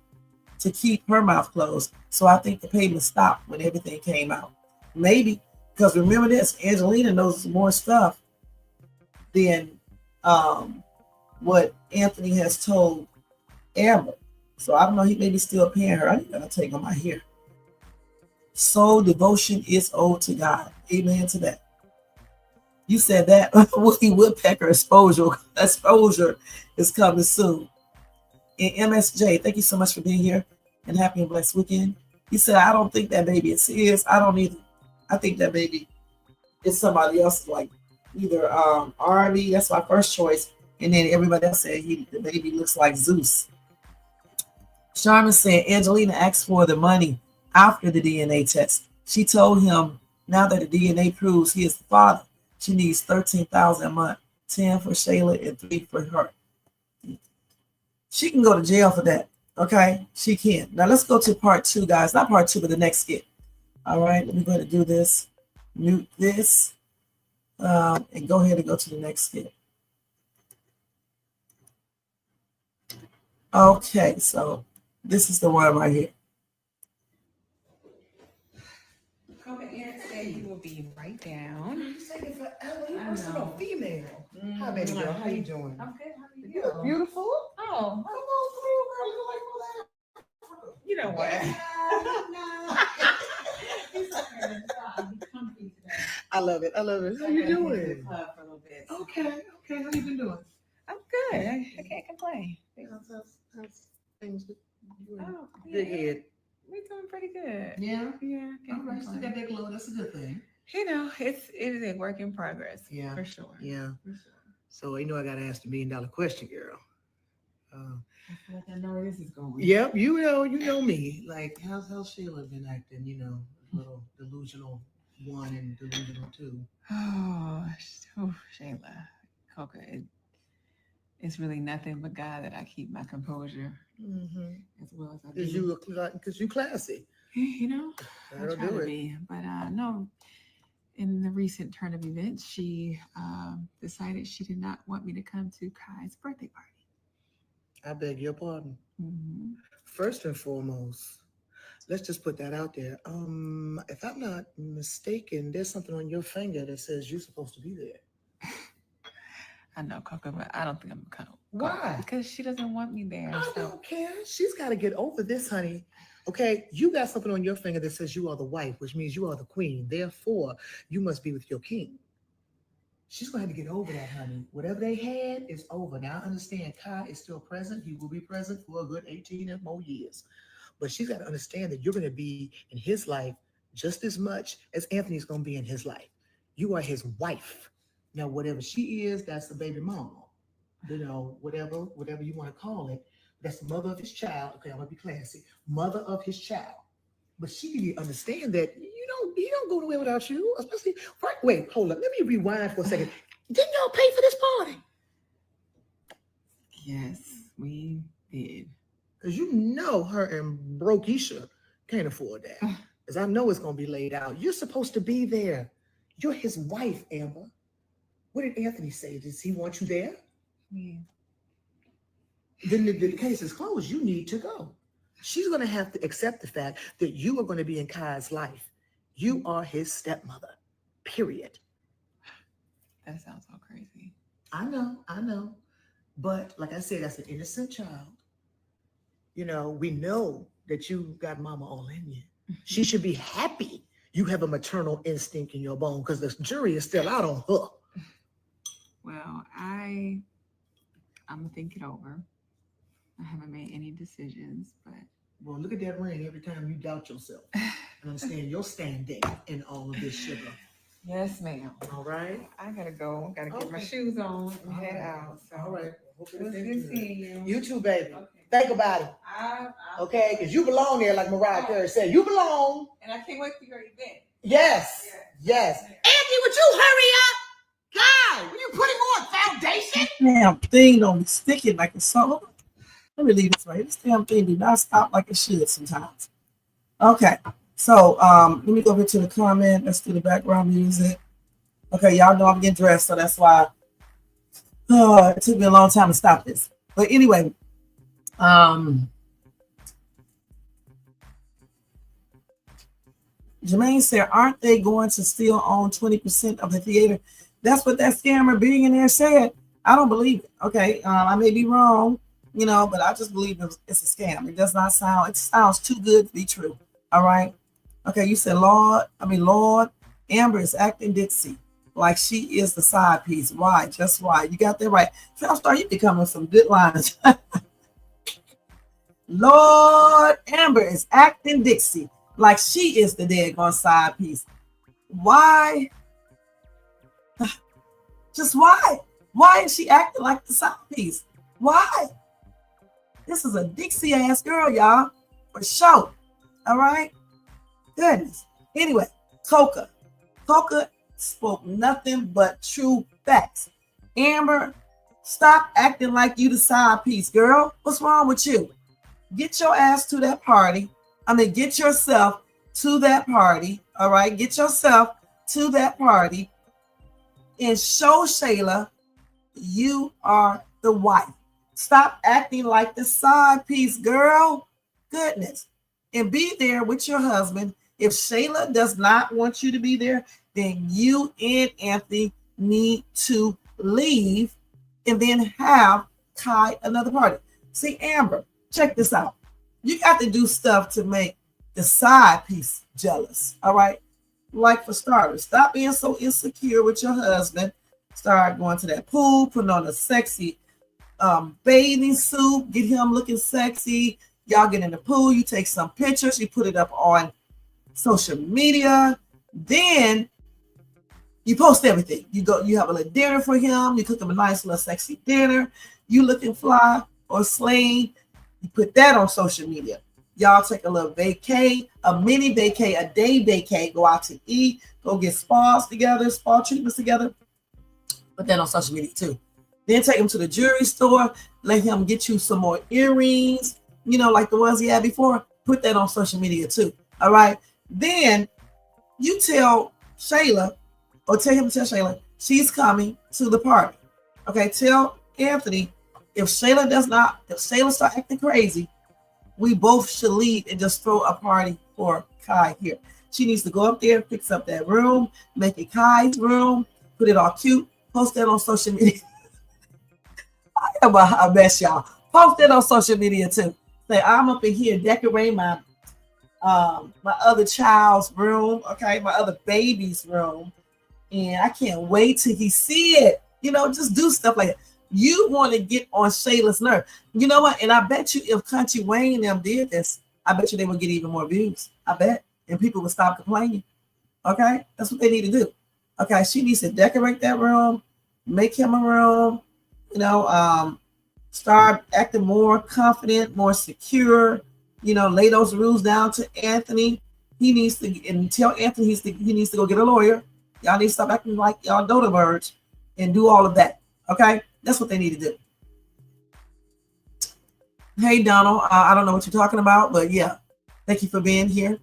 So I think the payment stopped when everything came out. Maybe, because remember this, Angelina knows more stuff than what Anthony has told Amber. So I don't know, he may be still paying her. I need to take on my hair. Soul devotion is owed to God. Amen to that. You said that Woody Woodpecker exposure is coming soon. And MSJ, thank you so much for being here and happy and blessed weekend. He said, I don't think that baby is his. I don't either. I think that baby is somebody else, like either Arby, that's my first choice. And then everybody else said the baby looks like Zeus. Sharma said Angelina asked for the money after the DNA test. She told him now that the DNA proves he is the father, she needs $13,000 a month, 10 for Shayla and 3 for her. She can go to jail for that. Okay, she can. Now let's go to part 2, guys. Not part 2, but the next skit. All right, let me go ahead and do this. Mute this. And go ahead and go to the next skit. Okay, so this is the one right here. Come in today. You will be right down. You say it forever. You I must know. a female. Hi, baby girl. How you doing? I'm good. How are you? You're beautiful. Oh, Come on through, girl. You like all that? you know what? I love it. I love it. How you doing? For a little bit. Okay. Okay. How you been doing? I'm good. I can't complain. How's things with you and Oh, Big yeah. Head? We're doing pretty good. Yeah. Yeah. All right. Still got that glow. That's a good thing. it is a work in progress. Yeah. For sure. Yeah. For sure. So you know I gotta ask the $1,000,000 question, girl. I feel like I know where this is going. Yep, you know me. Like, how's Shayla been acting? You know, a little delusional one and delusional two. Shayla, Koka, it's really nothing but God that I keep my composure Mm-hmm. as well as I Because do. you classy. I That'll try do to it. be, but no. In the recent turn of events, she decided she did not want me to come to Kai's birthday party. I beg your pardon. Mm-hmm. First and foremost, let's just put that out there. If I'm not mistaken, there's something on your finger that says you're supposed to be there. I know, Coco, but I don't think I'm gonna come. Why? Because she doesn't want me there. I So don't care. She's got to get over this, honey. Okay, you got something on your finger that says you are the wife, which means you are the queen. Therefore, you must be with your king. She's going to have to get over that, honey. Whatever they had is over. Now, I understand Kai is still present. He will be present for a good 18 or more years. But she's got to understand that you're going to be in his life just as much as Anthony's going to be in his life. You are his wife. Now, whatever she is, that's the baby mama. You know, whatever you want to call it. That's the mother of his child. Okay, I'm going to be classy. Mother of his child. But she need to understand that he don't go nowhere without you. Especially, wait, hold up. Let me rewind for a second. Didn't y'all pay for this party? yes, we did. Because you know her and Brokisha can't afford that. Because I know it's going to be laid out. You're supposed to be there. You're his wife, Amber. What did Anthony say? Does he want you there? Yeah. Then the case is closed. You need to go. She's going to have to accept the fact that you are going to be in Kai's life. You are his stepmother, period. That sounds so crazy. I know. But like I said, that's an innocent child. You know, we know that you got mama all in you. She should be happy you have a maternal instinct in your bone because the jury is still out on her. Well, I'm gonna think it over. I haven't made any decisions, but Well, look at that ring every time you doubt yourself. And understand your standing in all of this sugar. yes, ma'am. All right? I gotta go. Gotta get my Okay. shoes on and All head right. out. So All right. Hope it it was is good good. seeing you. You too, baby. Okay. Think about it. Okay? Because you belong there, like Mariah Carey said. You belong. And I can't wait for your event. Yes. Yes. Anthony, would you hurry up? God, will you put him on foundation? Damn thing don't be sticking like a salt. Let me leave this right here. This damn thing do not stop like it should sometimes. Okay, so let me go over to the comment. Let's do the background music. Okay, y'all know I'm getting dressed, so that's why it took me a long time to stop this. But anyway, Jermaine said, aren't they going to still own 20% of the theater? That's what that scammer billionaire said. I don't believe it. Okay, I may be wrong, but I just believe it's a scam. It sounds too good to be true. All right. Okay, you said Lord, Amber is acting Dixie like she is the side piece. Why? Just why? You got that right. Felstar, you be coming with some good lines. Lord, Amber is acting Dixie like she is the daggone side piece. Why? Just why? Why is she acting like the side piece? Why? This is a Dixie ass girl, y'all, for sure. All right? Goodness. Anyway, Koka spoke nothing but true facts. Amber, stop acting like you the side piece, girl. What's wrong with you? Get your ass to that party. Get yourself to that party. All right? Get yourself to that party and show Shayla you are the wife. Stop acting like the side piece, girl. Goodness. And be there with your husband. If Shayla does not want you to be there, then you and Anthony need to leave and then have Kai another party. See, Amber, check this out. You got to do stuff to make the side piece jealous. All right. Like for starters, stop being so insecure with your husband. Start going to that pool, putting on a sexy bathing suit, get him looking sexy. Y'all get in the pool, you take some pictures, you put it up on social media. Then You post everything. You have a little dinner for him. You cook him a nice little sexy dinner. You looking fly or slaying. You put that on social media. Y'all take a little vacay, a mini vacay, a day vacay. Go out to eat. Go get spa treatments together. Put that on social media too. Then take him to the jewelry store. Let him get you some more earrings, like the ones he had before. Put that on social media too. All right. Then you tell Shayla, or tell him to tell Shayla, she's coming to the party. Okay. Tell Anthony, if Shayla start acting crazy, we both should leave and just throw a party for Kai here. She needs to go up there, fix up that room, make it Kai's room, put it all cute, post that on social media. I am a mess, y'all. Post it on social media too. Say, I'm up in here decorating my other child's room, okay, my other baby's room, and I can't wait till he see it. Just do stuff like that. You want to get on Shayla's nerve. You know what? And I bet you if Kountry Wayne and them did this, I bet you they would get even more views. I bet. And people would stop complaining. Okay? That's what they need to do. Okay? She needs to decorate that room, make him a room, start acting more confident, more secure, lay those rules down to Anthony. He needs to, and tell Anthony he needs to go get a lawyer. Y'all need to stop acting like y'all dodo birds and do all of that. Okay? That's what they need to do. Hey, Donald. I don't know what you're talking about, but yeah. Thank you for being here.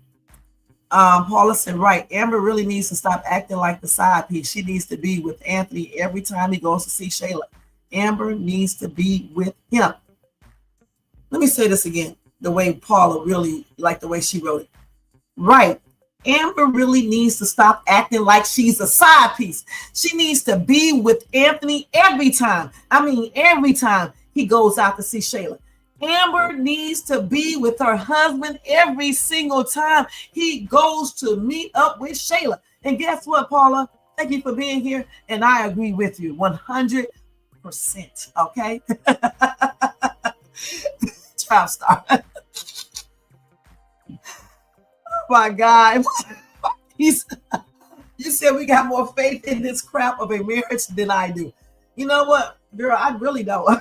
Paula said, right. Amber really needs to stop acting like the side piece. She needs to be with Anthony every time he goes to see Shayla. Amber needs to be with him. Let me say this again, the way Paula really, like the way she wrote it. Right. Amber really needs to stop acting like she's a side piece. She needs to be with Anthony every time. Every time he goes out to see Shayla. Amber needs to be with her husband every single time he goes to meet up with Shayla. And guess what, Paula? Thank you for being here. And I agree with you 100%. Okay? Child star. Oh my God. You said we got more faith in this crap of a marriage than I do. You know what, girl? I really don't.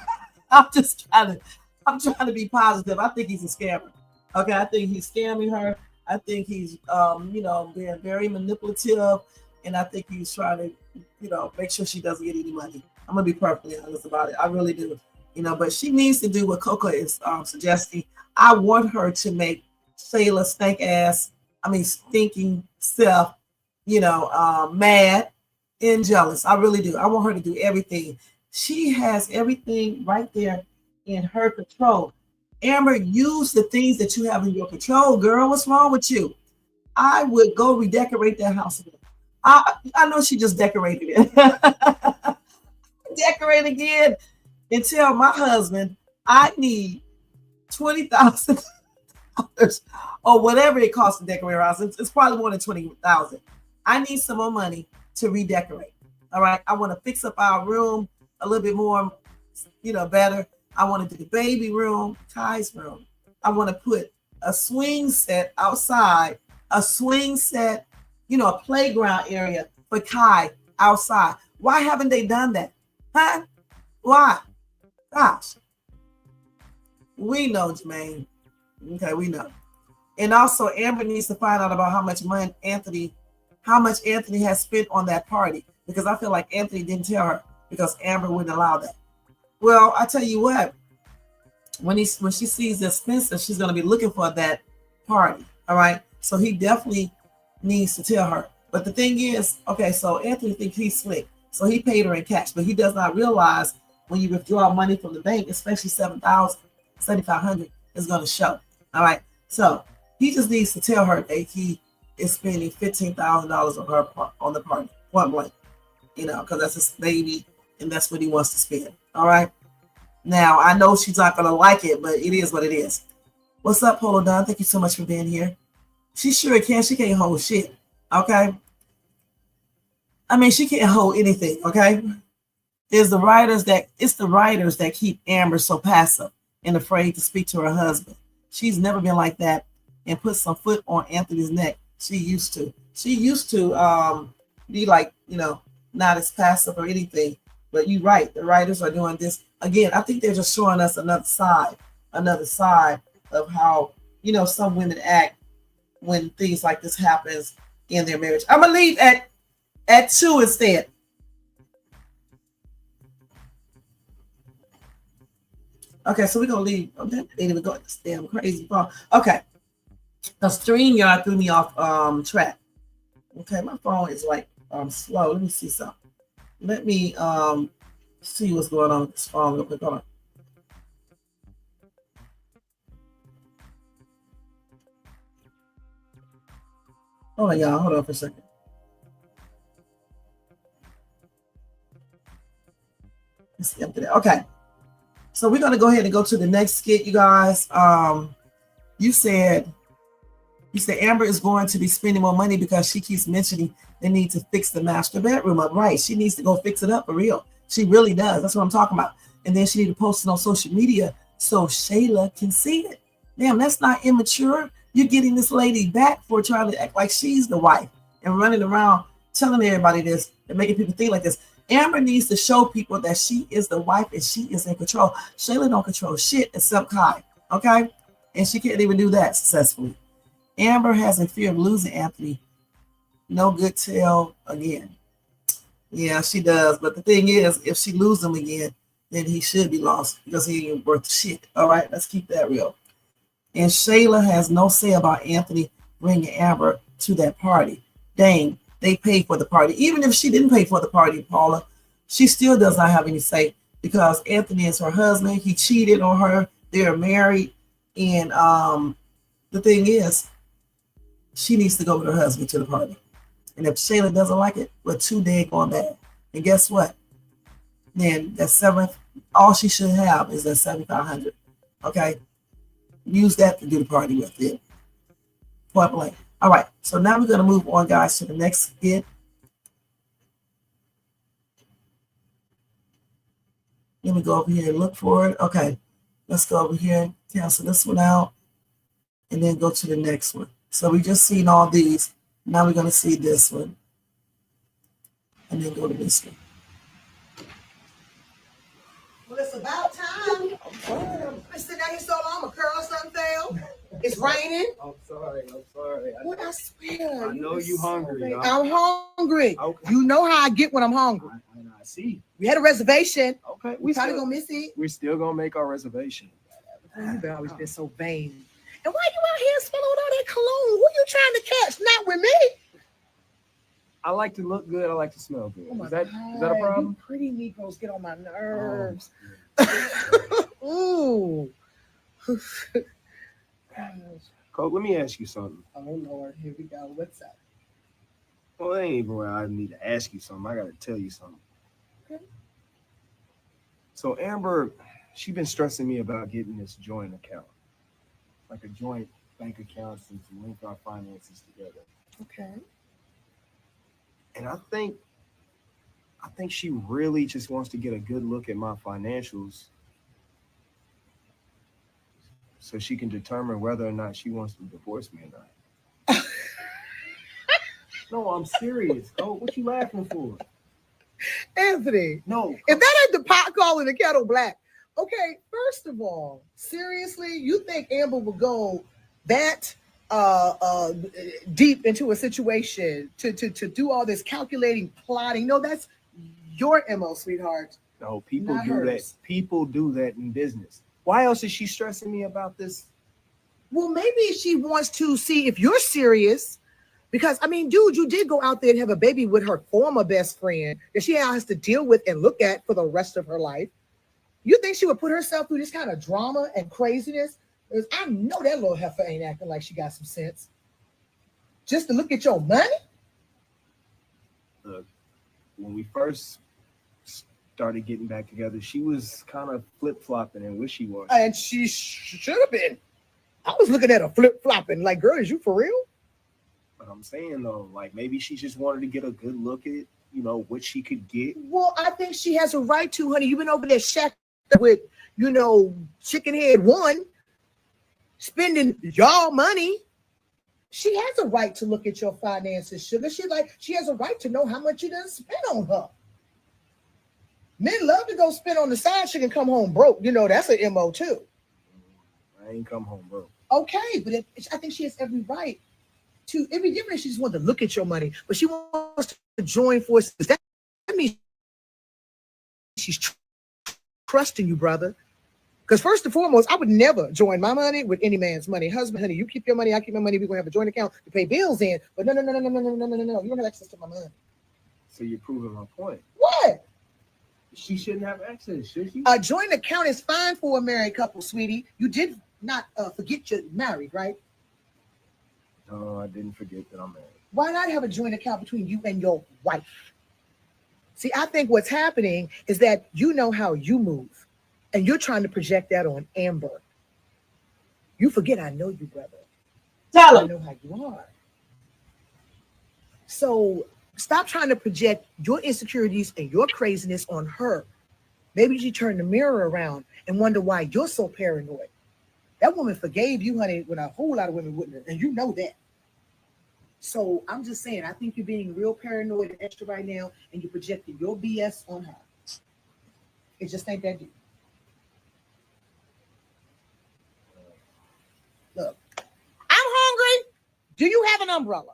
I'm trying to be positive. I think he's a scammer. Okay, I think he's scamming her. I think he's being very manipulative, and I think he's trying to, make sure she doesn't get any money. I'm gonna be perfectly honest about it. I really do. But she needs to do what Koka is suggesting. I want her to make Shayla stinking self, mad and jealous. I really do. I want her to do everything. She has everything right there in her control. Amber, use the things that you have in your control, girl. What's wrong with you? I would go redecorate that house again. I know she just decorated it. Decorate again and tell my husband I need $20,000 or whatever it costs to decorate her house. It's probably more than $20,000. I need some more money to redecorate. All right. I want to fix up our room a little bit more, better. I want to do the baby room, Kai's room. I want to put a swing set outside, a playground area for Kai outside. Why haven't they done that? Huh? Why? Gosh. We know, Jermaine. Okay, we know. And also, Amber needs to find out about how much Anthony has spent on that party, because I feel like Anthony didn't tell her because Amber wouldn't allow that. Well, I tell you what, when she sees the expenses, she's going to be looking for that party. All right. So he definitely needs to tell her. But the thing is, okay, so Anthony thinks he's slick. So he paid her in cash, but he does not realize when you withdraw money from the bank, especially $7,500, is going to show. All right. So he just needs to tell her that he is spending $15,000 on the party, point blank, because that's his baby and that's what he wants to spend. All right. Now, I know she's not going to like it, but it is what it is. What's up, Polo Don? Thank you so much for being here. She sure can. She can't hold shit. Okay. She can't hold anything. Okay. It's the writers that keep Amber so passive and afraid to speak to her husband. She's never been like that and put some foot on Anthony's neck. She used to be like, not as passive or anything. But you're right. The writers are doing this again. I think they're just showing us another side of how, some women act when things like this happens in their marriage. I'm gonna leave at 2 instead. Okay, so we're gonna leave. Oh, that ain't even going this damn crazy phone. Okay. The StreamYard threw me off track. Okay, my phone is like slow. Let me see something. Let me see what's going on with this phone real quick. Hold on. Hold on, y'all. Hold on for a second. Let's see up to that. Okay. So we're gonna go ahead and go to the next skit, you guys. You said Amber is going to be spending more money because she keeps mentioning they need to fix the master bedroom up. Right. She needs to go fix it up for real. She really does. That's what I'm talking about. And then she need to post it on social media so Shayla can see it. Damn, that's not immature. You're getting this lady back for trying to act like she's the wife and running around telling everybody this and making people think like this. Amber needs to show people that she is the wife and she is in control. Shayla don't control shit except Kai. Okay? And she can't even do that successfully. Amber has a fear of losing Anthony. No good tell again. Yeah, she does. But the thing is, if she loses him again, then he should be lost because he ain't worth shit. All right, let's keep that real. And Shayla has no say about Anthony bringing Amber to that party. Dang, they paid for the party. Even if she didn't pay for the party, Paula, she still does not have any say because Anthony is her husband. He cheated on her. They're married. And the thing is, she needs to go with her husband to the party. And if Shayla doesn't like it, we're too daggone bad. And guess what? Then that seventh, all she should have is that $7,500. Okay? Use that to do the party with it. Point blank. All right. So now we're going to move on, guys, to the next skit. Let me go over here and look for it. Okay. Let's go over here, cancel this one out, and then go to the next one. So we just seen all these. Now we're going to see this one. And then go to this one. Well, it's about time. I sit down here so long, my curl something fell. It's raining. I'm sorry. What I swear. I know you hungry. So I'm hungry. Okay. You know how I get when I'm hungry. I see. We had a reservation. Okay. We probably gonna miss it. We're still gonna make our reservation. You've always been so vain. And why you out here smelling all that cologne? Who you trying to catch? Not with me. I like to look good. I like to smell good. Oh my Is that a problem? You pretty Negroes get on my nerves. Ooh. Coke, let me ask you something. Oh Lord, here we go. What's up? Well, it ain't even where I need to ask you something. I gotta tell you something. Okay. So Amber, she been stressing me about getting this joint account, like a joint bank account, to link our finances together. Okay. And I think she really just wants to get a good look at my financials so she can determine whether or not she wants to divorce me or not. No, I'm serious. Oh, what you laughing for? Anthony. No. If that ain't the pot calling the kettle black. Okay, first of all, seriously, you think Amber would go that deep into a situation to do all this calculating, plotting? No, that's your MO, sweetheart. No, people Not do hers. that. People do that in business. Why else is she stressing me about this? Well, maybe she wants to see if you're serious. Because, I mean, dude, you did go out there and have a baby with her former best friend that she has to deal with and look at for the rest of her life. You think she would put herself through this kind of drama and craziness? Because I know that little heifer ain't acting like she got some sense. Just to look at your money? Look, when we first started getting back together, she was kind of flip-flopping and wishy-washy. And she should have been. I was looking at her flip-flopping like, girl, is you for real? But I'm saying, though, like, maybe she just wanted to get a good look at, what she could get. Well, I think she has a right to, honey. You've been over there shacked with, Chicken Head 1, spending y'all money. She has a right to look at your finances, sugar. She has a right to know how much you done spent on her. Men love to go spend on the side chick and come home broke. You know, that's an MO too. I ain't come home broke. Okay, but I think she has every right to. It'd be different if she just wanted to look at your money, but she wants to join forces. That means she's trusting you, brother. Because first and foremost, I would never join my money with any man's money. Husband, honey, you keep your money, I keep my money. We're gonna have a joint account to pay bills in. But no. You don't have access to my money. So you're proving my point. What? She shouldn't have access, should she? A joint account is fine for a married couple, sweetie. You did not forget you're married, right? No, I didn't forget that I'm married. Why not have a joint account between you and your wife? See, I think what's happening is that you know how you move, and you're trying to project that on Amber. You forget I know you, brother. Tell I him. know how you are. So stop trying to project your insecurities and your craziness on her. Maybe you turn the mirror around and wonder why you're so paranoid. That woman forgave you, honey, when a whole lot of women wouldn't, and you know that. So I'm just saying, I think you're being real paranoid and extra right now, and you're projecting your BS on her. It just ain't that deep. Look, I'm hungry. Do you have an umbrella?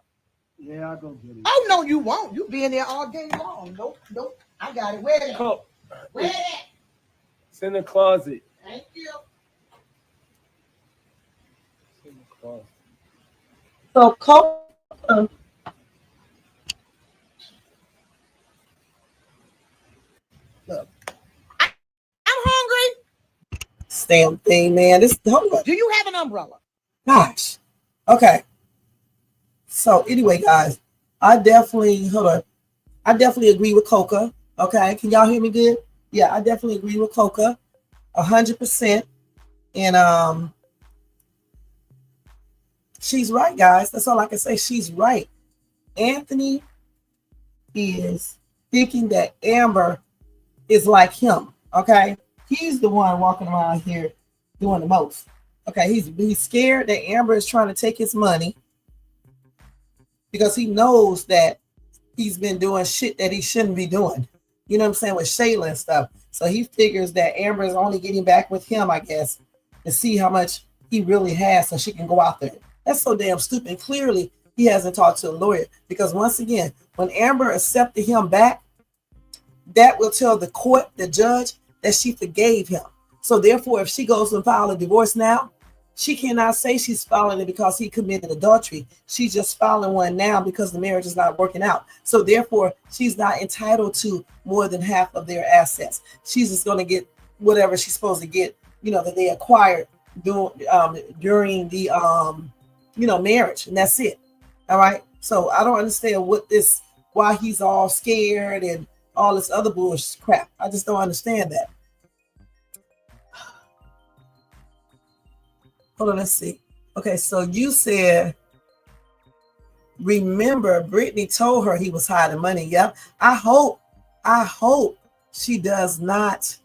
Yeah, I'll go get it. Oh, no, you won't. You be in there all day long. Nope. I got it. Where it at? Oh, Where it at? it's in the closet. Thank you. It's in the closet. So Koka, Look, I'm hungry. damn thing, man. This hold on. Do you have an umbrella? Gosh. Okay. So anyway, guys, I definitely agree with Koka. Okay, can y'all hear me good? Yeah, I definitely agree with Koka 100%. And she's right, guys. That's all I can say. She's right. Anthony is thinking that Amber is like him. Okay, he's the one walking around here doing the most. Okay, he's scared that Amber is trying to take his money because he knows that he's been doing shit that he shouldn't be doing. You know what I'm saying, with Shayla and stuff. So he figures that Amber is only getting back with him, I guess, to see how much he really has so she can go out there. That's so damn stupid. Clearly, he hasn't talked to a lawyer because once again, when Amber accepted him back, that will tell the court, the judge, that she forgave him. So therefore, if she goes and file a divorce now, she cannot say she's filing it because he committed adultery. She's just filing one now because the marriage is not working out. So therefore, she's not entitled to more than half of their assets. She's just going to get whatever she's supposed to get, that they acquired during the marriage, and that's it. All right. So I don't understand why he's all scared and all this other bullshit crap. I just don't understand that. Hold on, let's see. Okay, so you said, remember, Brittany told her he was hiding money. Yeah, I hope she does not.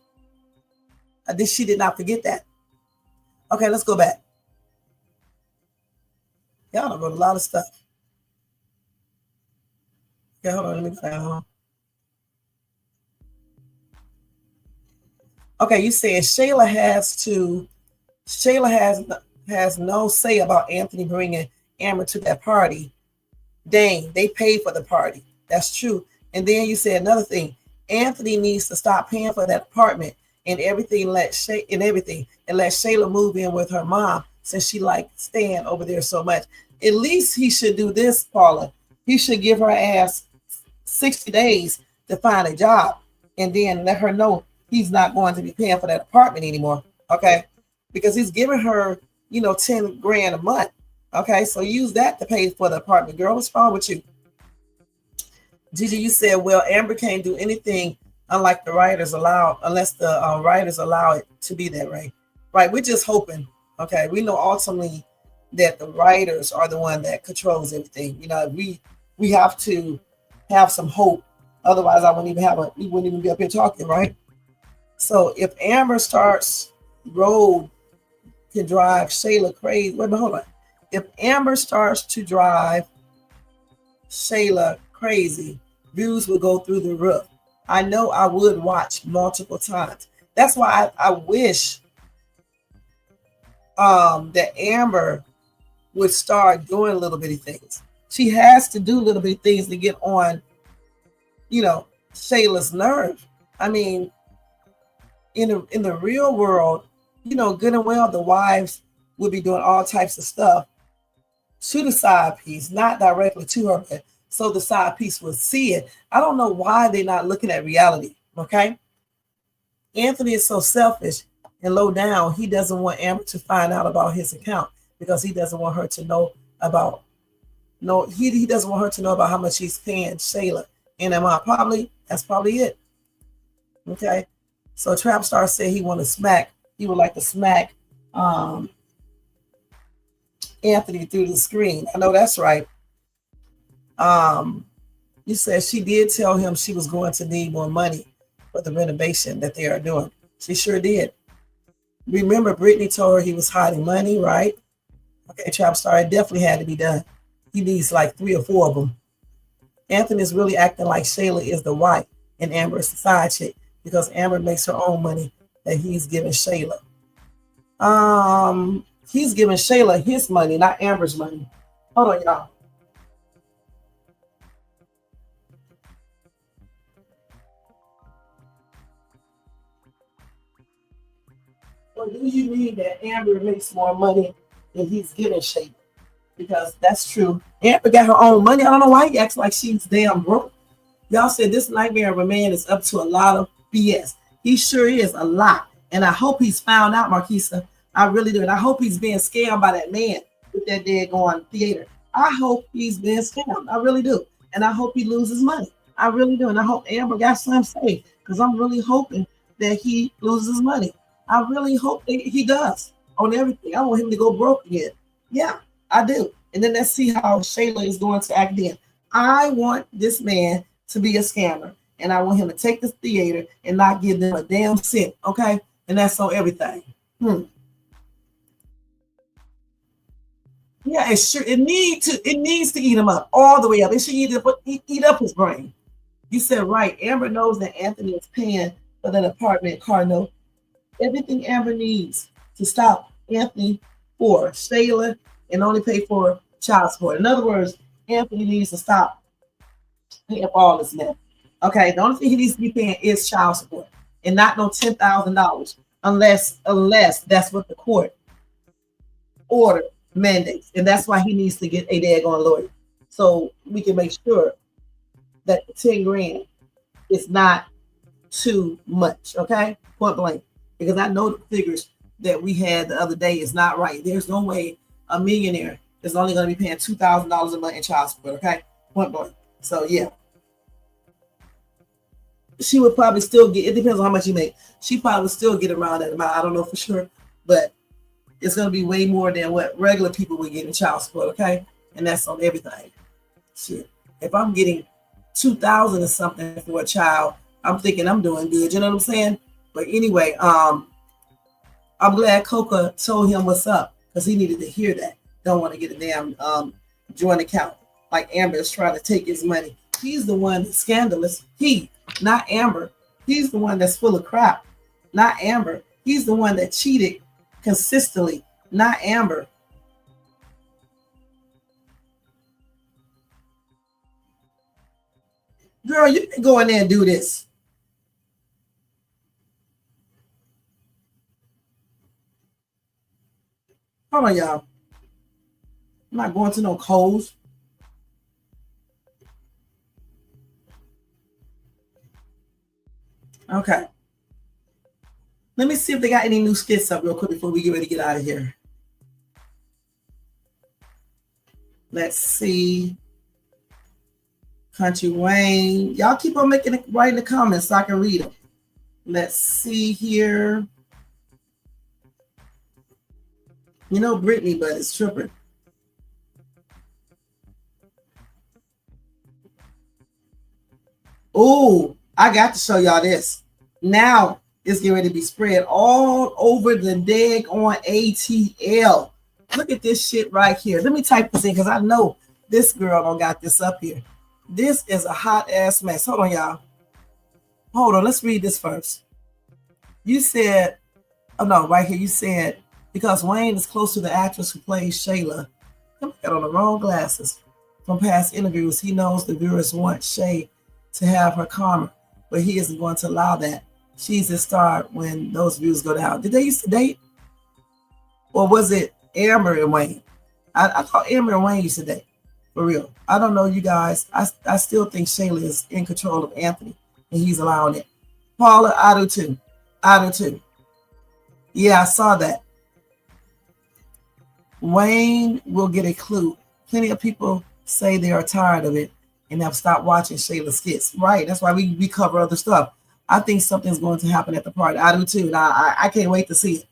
She did not forget that. Okay, let's go back. Y'all done wrote a lot of stuff. Okay, hold on, let me find. Okay, you said Shayla has no say about Anthony bringing Amber to that party. Dang, they paid for the party. That's true. And then you said another thing. Anthony needs to stop paying for that apartment and everything. Let Shayla move in with her mom since she likes staying over there so much. At least he should do this, Paula. He should give her ass 60 days to find a job and then let her know he's not going to be paying for that apartment anymore. Okay. Because he's giving her, 10 grand a month. Okay. So use that to pay for the apartment. Girl, what's wrong with you? Gigi, you said, well, Amber can't do anything unless the writers allow it to be that way. Right. We're just hoping. Okay. We know ultimately that the writers are the one that controls everything. We have to have some hope. Otherwise, we wouldn't even be up here talking, right? So if Amber starts road can drive Shayla crazy. Wait a minute, hold on. If Amber starts to drive Shayla crazy, views will go through the roof. I know I would watch multiple times. That's why I wish that Amber would start doing little bitty things. She has to do little bitty things to get on, Shayla's nerve. I mean, in the real world, good and well, the wives would be doing all types of stuff to the side piece, not directly to her, but so the side piece will see it. I don't know why they're not looking at reality. Okay. Anthony is so selfish and low down. He doesn't want Amber to find out about his account because he doesn't want her to know about he doesn't want her to know about how much he's paying Shayla. And that's probably it. Okay. So Trap Star said he would like to smack Anthony through the screen. I know that's right. You said she did tell him she was going to need more money for the renovation that they are doing. She sure did. Remember, Brittany told her he was hiding money, right? Okay, Trap Star, it definitely had to be done. He needs like 3 or 4 of them. Anthony is really acting like Shayla is the wife and Amber is the side chick because Amber makes her own money that he's giving Shayla. He's giving Shayla his money, not Amber's money. Hold on, y'all. Or do you mean that Amber makes more money than he's giving Shayla? Because that's true. Amber got her own money. I don't know why he acts like she's damn broke. Y'all said this nightmare of a man is up to a lot of BS. He sure is, a lot. And I hope he's found out, Marquisa. I really do. And I hope he's being scammed by that man with that daggone theater. I hope he's being scammed. I really do. And I hope he loses money. I really do. And I hope Amber got something safe because I'm really hoping that he loses money. I really hope that he does on everything. I want him to go broke again. Yeah, I do. And then let's see how Shayla is going to act then. I want this man to be a scammer. And I want him to take this theater and not give them a damn cent. Okay? And that's on everything. Yeah, it needs to eat him up all the way up. It should eat up his brain. You said right. Amber knows that Anthony is paying for that apartment car note. Everything Amber needs to stop Anthony for Shayla and only pay for child support. In other words, Anthony needs to stop paying for all this mess. Okay, the only thing he needs to be paying is child support and not no $10,000 unless that's what the court order mandates. And that's why he needs to get a daggone lawyer. So we can make sure that the 10 grand is not too much. Okay, point blank. Because I know the figures that we had the other day is not right. There's no way a millionaire is only going to be paying $2,000 a month in child support. Okay, point blank. So yeah, she would probably still get. It depends on how much you make. She probably would still get around that amount. I don't know for sure, but it's going to be way more than what regular people would get in child support. Okay, and that's on everything. Shit, if I'm getting $2,000 or something for a child, I'm thinking I'm doing good. You know what I'm saying? But anyway, I'm glad Koka told him what's up because he needed to hear that. Don't want to get a damn joint account like Amber is trying to take his money. He's the one that's scandalous. He, not Amber. He's the one that's full of crap, not Amber. He's the one that cheated consistently, not Amber. Girl, you can go in there and do this. Hold on, y'all. I'm not going to no Kohl's. Okay. Let me see if they got any new skits up real quick before we get ready to get out of here. Let's see. Kountry Wayne. Y'all keep on writing the comments so I can read them. Let's see here. You know Brittany, but it's tripping. Oh, I got to show y'all this. Now it's getting ready to be spread all over the dag on ATL. Look at this shit right here. Let me type this in because I know this girl don't got this up here. This is a hot ass mess. Hold on, y'all. Hold on. Let's read this first. You said, oh no, right here. You said because Wayne is close to the actress who plays Shayla. I got on the wrong glasses. From past interviews, he knows the viewers want Shay to have her karma, but he isn't going to allow that. She's a star when those views go down. Did they used to date? Or was it Amber and Wayne? I thought Amber and Wayne used to date. For real. I don't know, you guys. I still think Shayla is in control of Anthony, and he's allowing it. Paula, I do too. I do too. Yeah, I saw that. Wayne will get a clue. Plenty of people say they are tired of it and have stopped watching Shayla skits. Right. That's why we cover other stuff. I think something's going to happen at the party. I do too. And I can't wait to see it.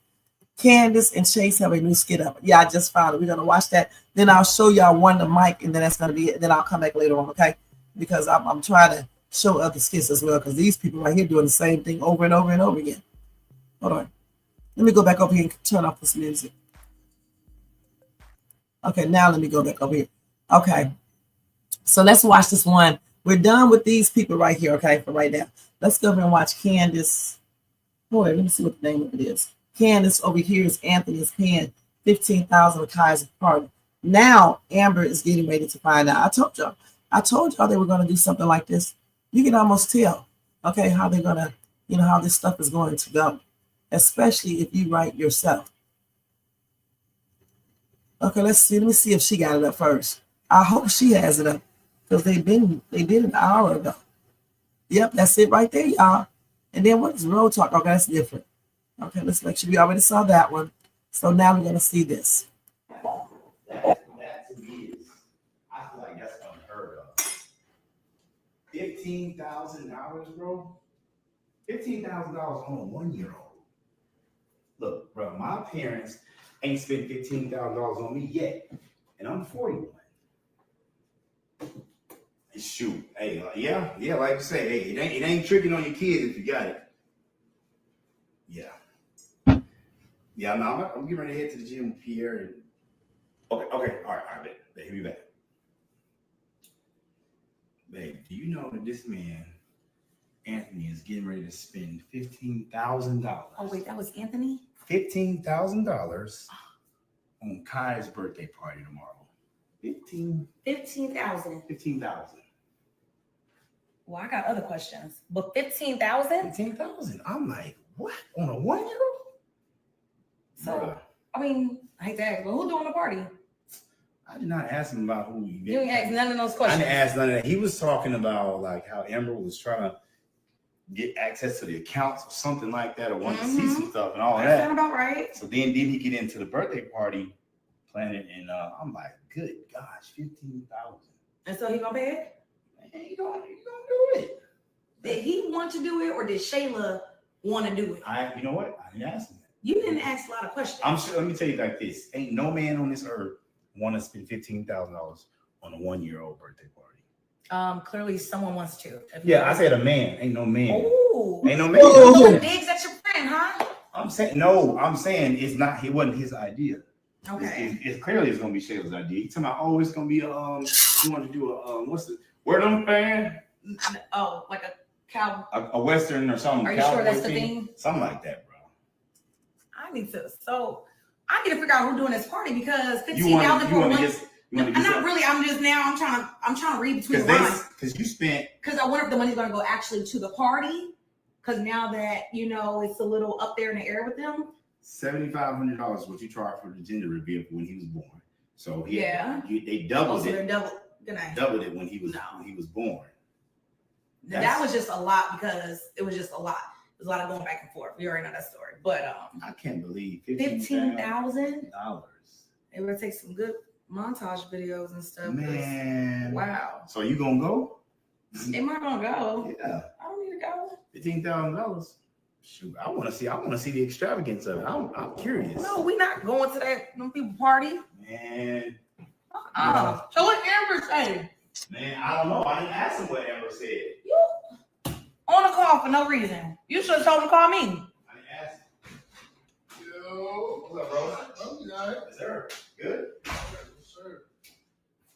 Candace and Chase have a new skit up. Yeah, I just found it. We're going to watch that. Then I'll show y'all one to Mike, and then that's going to be it. Then I'll come back later on, okay? Because I'm trying to show other skits as well, because these people right here doing the same thing over and over and over again. Hold on. Let me go back over here and turn off this music. Okay, now let me go back over here. Okay. So let's watch this one. We're done with these people right here, okay, for right now. Let's go over and watch Candace. Boy, let me see what the name of it is. Candace over here is Anthony is paying $15,000 for Kai's party. Now Amber is getting ready to find out. I told y'all they were going to do something like this. You can almost tell, okay, how they're going to, how this stuff is going to go, especially if you write yourself. Okay, let's see. Let me see if she got it up first. I hope she has it up because they did an hour ago. Yep, that's it right there, y'all. And then what is Road Talk? Okay, that's different. Okay, let's make sure we already saw that one. So now we're going to see this. That to me is, I feel like that's unheard of. $15,000, bro? $15,000 on a 1-year-old. Look, bro, my parents ain't spent $15,000 on me yet, and I'm 41. Shoot, hey, yeah, like you say, hey, it ain't tricking on your kids if you got it. Yeah, no, I'm getting ready to head to the gym with Pierre. And okay, all right, babe, hit me back. Babe, do you know that this man, Anthony, is getting ready to spend $15,000? Oh wait, that was Anthony? $15,000 on Kai's birthday party tomorrow. $15,000. $15,000. Well, I got other questions, but $15,000? $15,000. I'm like, what? On a 1-year-old? So, I mean, I hate to ask, but who doing the party? I did not ask him about who he You didn't ask none of those questions. I didn't ask none of that. He was talking about like how Amber was trying to get access to the accounts or something like that, or wanted to see some stuff and all that. Sound about right. So then he get into the birthday party planning, and I'm like, good gosh, $15,000. And so he gonna pay it? Man, you gonna do it? Did he want to do it, or did Shayla want to do it? You know what? I didn't ask him that. You didn't ask a lot of questions. I'm sure. Let me tell you like this: ain't no man on this earth want to spend $15,000 on a 1-year-old birthday party. Clearly someone wants to. Yeah, I said a man. Ain't no man. Ooh. Ain't no man. So digs at your friend, huh? I'm saying it's not. It wasn't his idea. Okay. It's clearly it's gonna be Shayla's idea. You talking about? Oh, it's gonna be you want to do a what's the word I'm fan? Oh, like a cow. A western or something. Are you sure that's the thing? Something like that, bro. I need to figure out who's doing this party because $15,000 for one. Not really. I'm trying to read between the lines. Because you spent. Because I wonder if the money's going to go actually to the party. Because now that it's a little up there in the air with them. $7,500 is what you charged for the gender reveal when he was born. So they So doubled it. they're Doubled it when he was born. That was just a lot because it was just a lot. There's a lot of going back and forth. We already know that story. But I can't believe $15,000. It would take some good montage videos and stuff. Man. Wow. So you gonna go? Am I gonna go? Yeah. I don't need to go. $15,000. Shoot, I want to see the extravagance of it. I'm curious. No, we not going to them people party. Man. So what Amber say? Man, I don't know. I didn't ask him what Amber said. You on a call for no reason. You should have told him to call me. I didn't ask him. Yo, what's up, bro? Oh, you all right? Yes, sir. Good? Yes, sir.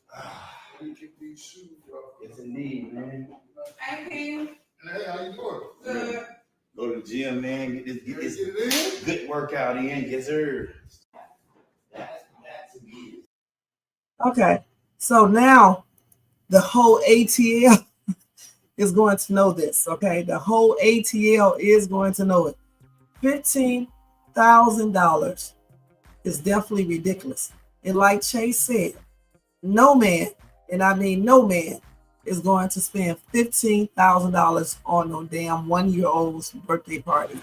How do you kick these shoes, bro? Yes, indeed, man. Hey, King. Hey, how you doing? Good. Go to the gym, man. Get this Get it in? good workout in. Yes, sir. That's me. Okay, so now the whole ATL is going to know this. Okay, the whole ATL is going to know it. $15,000 is definitely ridiculous. And like Chase said, no man, and I mean no man, is going to spend $15,000 on no damn 1-year-old's birthday party.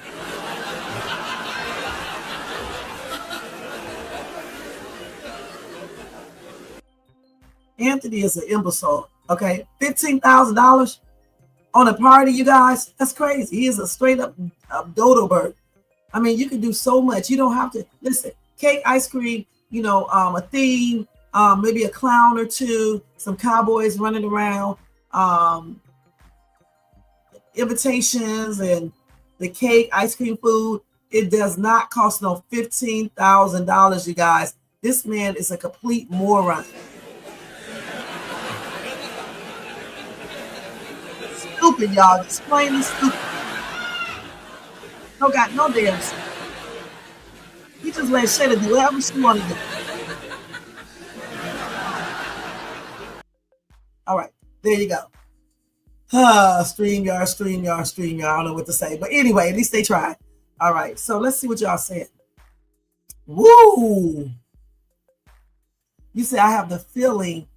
Anthony is an imbecile. Okay, $15,000 on a party, you guys. That's crazy. He is a straight up dodo bird. I mean, you can do so much. You don't have to listen. Cake, ice cream, a theme, maybe a clown or two, some cowboys running around, invitations, and the cake, ice cream, food. It does not cost no $15,000, you guys. This man is a complete moron. Stupid, y'all. Just plainly stupid. Don't got no damn sense. He just let Shayla do whatever she want to do. All right, there you go. StreamYard. I don't know what to say. But anyway, at least they tried. All right, so let's see what y'all said. Woo! You say, I have the feeling.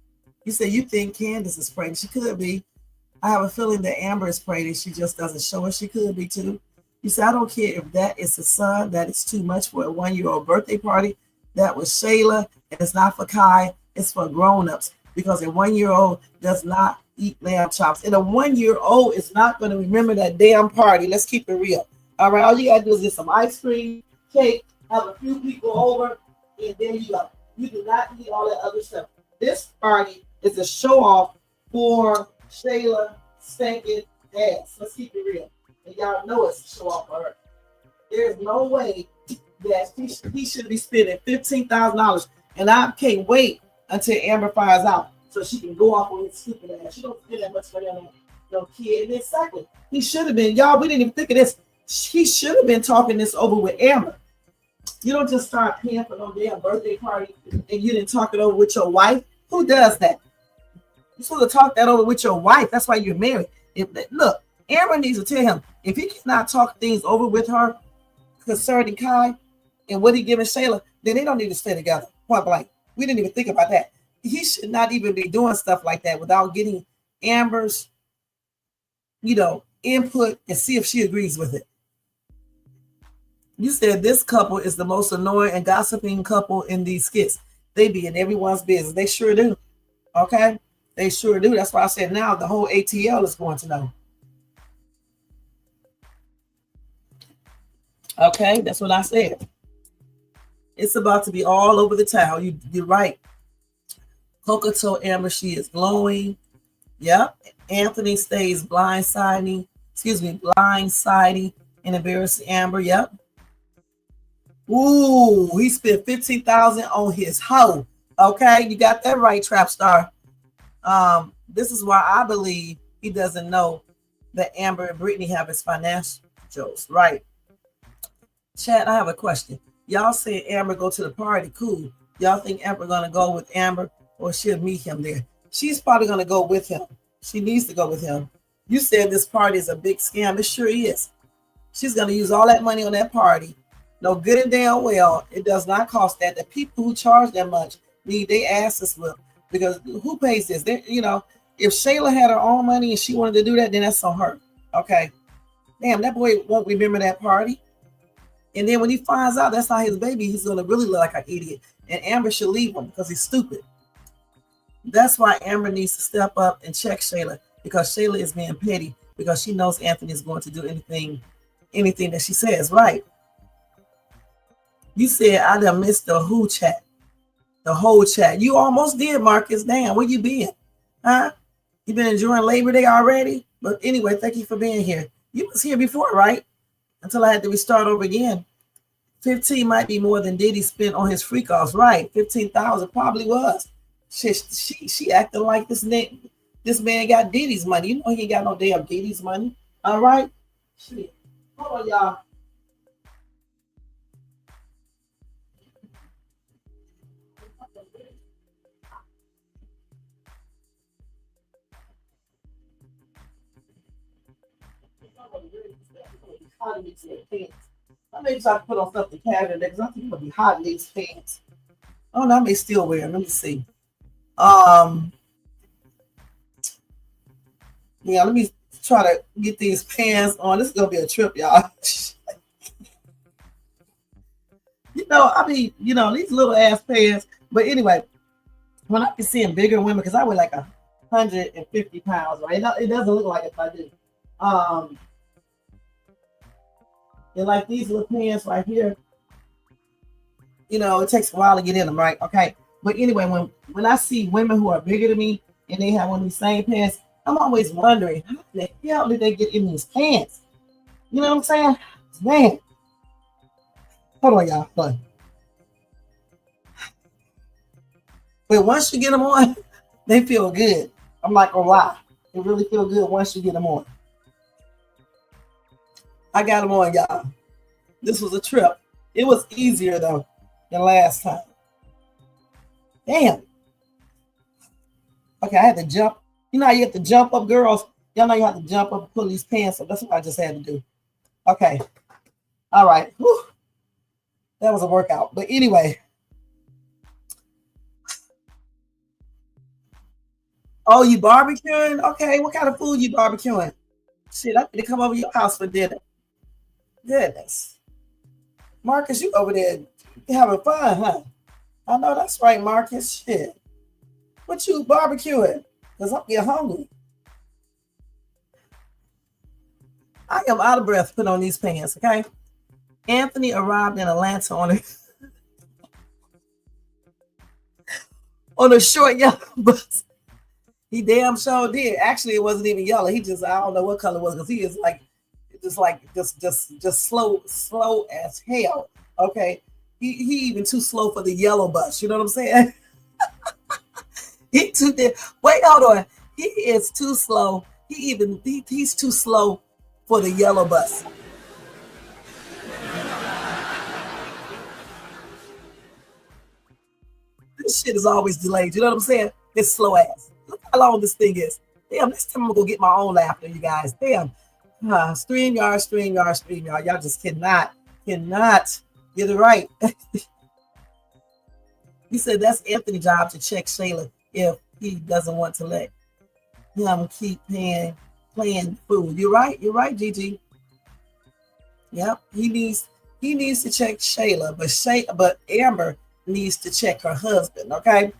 You say you think Candace is pregnant. She could be. I have a feeling that Amber is pregnant. She just doesn't show it. She could be too. You say, I don't care if that is a son. That is too much for a 1-year-old birthday party. That was Shayla. And it's not for Kai. It's for grown-ups. Because a 1-year-old does not eat lamb chops. And a 1-year-old is not going to remember that damn party. Let's keep it real. All right. All you got to do is get some ice cream, cake, have a few people over, and there you go. You do not need all that other stuff. This party is a show-off for Shayla stinking ass. Let's keep it real. And y'all know it's a show off for her. There's no way that he should be spending $15,000. And I can't wait until Amber finds out so she can go off on his stupid ass. She don't spend that much money on no kid. And exactly. He should have been. Y'all, we didn't even think of this. He should have been talking this over with Amber. You don't just start paying for no damn birthday party and you didn't talk it over with your wife. Who does that? You're supposed to talk that over with your wife. That's why you're married. Look, Amber needs to tell him if he cannot talk things over with her concerning Kai and what he giving Shayla, then they don't need to stay together. Point blank. We didn't even think about that. He should not even be doing stuff like that without getting Amber's, input and see if she agrees with it. You said this couple is the most annoying and gossiping couple in these skits. They be in everyone's business. They sure do. Okay? They sure do. That's why I said now the whole ATL is going to know. Okay, that's what I said. It's about to be all over the town. You're right. Koka told Amber she is glowing. Yep. Anthony stays blindsiding and embarrassing Amber. Yep. Ooh, he spent $15,000 on his hoe. Okay, you got that right, Trap Star. This is why I believe he doesn't know that Amber and Brittany have his financials, right? Chat, I have a question. Y'all say Amber go to the party, cool. Y'all think Amber gonna go with Amber or she'll meet him there? She's probably gonna go with him. She needs to go with him. You said this party is a big scam. It sure is. She's gonna use all that money on that party. No good and damn well, it does not cost that. The people who charge that much need their asses whipped. Because who pays this? If Shayla had her own money and she wanted to do that, then that's on her. Okay. Damn, that boy won't remember that party. And then when he finds out that's not his baby, he's going to really look like an idiot. And Amber should leave him because he's stupid. That's why Amber needs to step up and check Shayla, because Shayla is being petty because she knows Anthony is going to do anything that she says, right? You said I done missed the whole chat. The whole chat. You almost did, Marcus. Damn, where you been? Huh? You been enjoying Labor Day already? But anyway, thank you for being here. You was here before, right? Until I had to restart over again. 15 might be more than Diddy spent on his freak offs, right? 15,000 probably was. She acting like this man got Diddy's money. You know he ain't got no damn Diddy's money. All right. Shit. Hold on, y'all. I may try to put on something casual because I think it's gonna be hot in these pants. Oh no, I may still wear them. Let me see. Yeah, let me try to get these pants on. This is gonna be a trip, y'all. These little ass pants. But anyway, when I be seeing bigger women, because I weigh like 150 pounds, right? It doesn't look like if I do. And like these little pants right here, it takes a while to get in them, right? Okay. But anyway, when I see women who are bigger than me and they have one of these same pants, I'm always wondering, how the hell did they get in these pants? You know what I'm saying? Man. Hold on, y'all. Hold on. But once you get them on, they feel good. I'm like, oh wow. They really feel good once you get them on. I got them on, y'all. This was a trip. It was easier though than last time. Damn. Okay, I had to jump. You know how you have to jump up, girls? Y'all know you have to jump up and pull these pants up. That's what I just had to do. Okay. All right. Whew. That was a workout. But anyway. Oh, you barbecuing? Okay, what kind of food you barbecuing? Shit, I need to come over to your house for dinner. Goodness. Marcus, you over there having fun, huh? I know that's right, Marcus. Shit. What you barbecuing? Because I'm getting hungry. I am out of breath putting on these pants, okay? Anthony arrived in Atlanta on a short yellow bus. He damn sure did. Actually, it wasn't even yellow. He just, I don't know what color it was, because he is just slow as hell. Okay. He even too slow for the yellow bus. You know what I'm saying? Wait, hold on. He is too slow. He's too slow for the yellow bus. This shit is always delayed. You know what I'm saying? It's slow ass. Look how long this thing is. Damn, next time I'm gonna go get my own laughter, you guys. Damn. StreamYard. Y'all just cannot get it right. He said that's Anthony's job to check Shayla if he doesn't want to let him keep playing food. You're right, Gigi. Yep, he needs to check Shayla, but Amber needs to check her husband. Okay.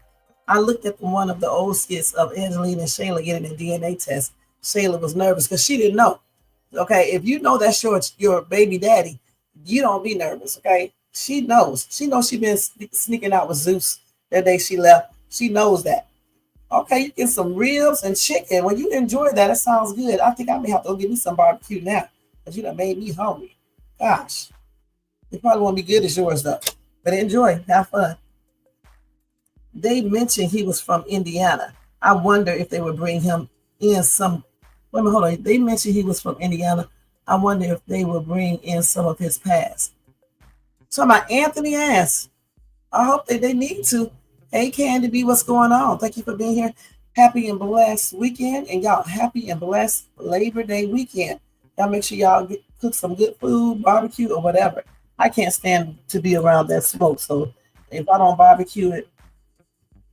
I looked at one of the old skits of Angelina and Shayla getting a DNA test. Shayla was nervous because she didn't know. Okay, if you know that's your baby daddy, you don't be nervous. Okay, she knows. She been sneaking out with Zeus that day she left. She knows that. Okay, you get some ribs and chicken. When you enjoy that, it sounds good. I think I may have to go get me some barbecue now because you done made me hungry. Gosh, it probably won't be good as yours though. But enjoy, have fun. They mentioned he was from Indiana. I wonder if they would bring him in some. Wait a minute, hold on. They mentioned he was from Indiana. I wonder if they will bring in some of his past. So my Anthony asked. I hope they need to. Hey, Candy B, what's going on? Thank you for being here. Happy and blessed weekend. And y'all, happy and blessed Labor Day weekend. Y'all make sure y'all cook some good food, barbecue, or whatever. I can't stand to be around that smoke. So if I don't barbecue it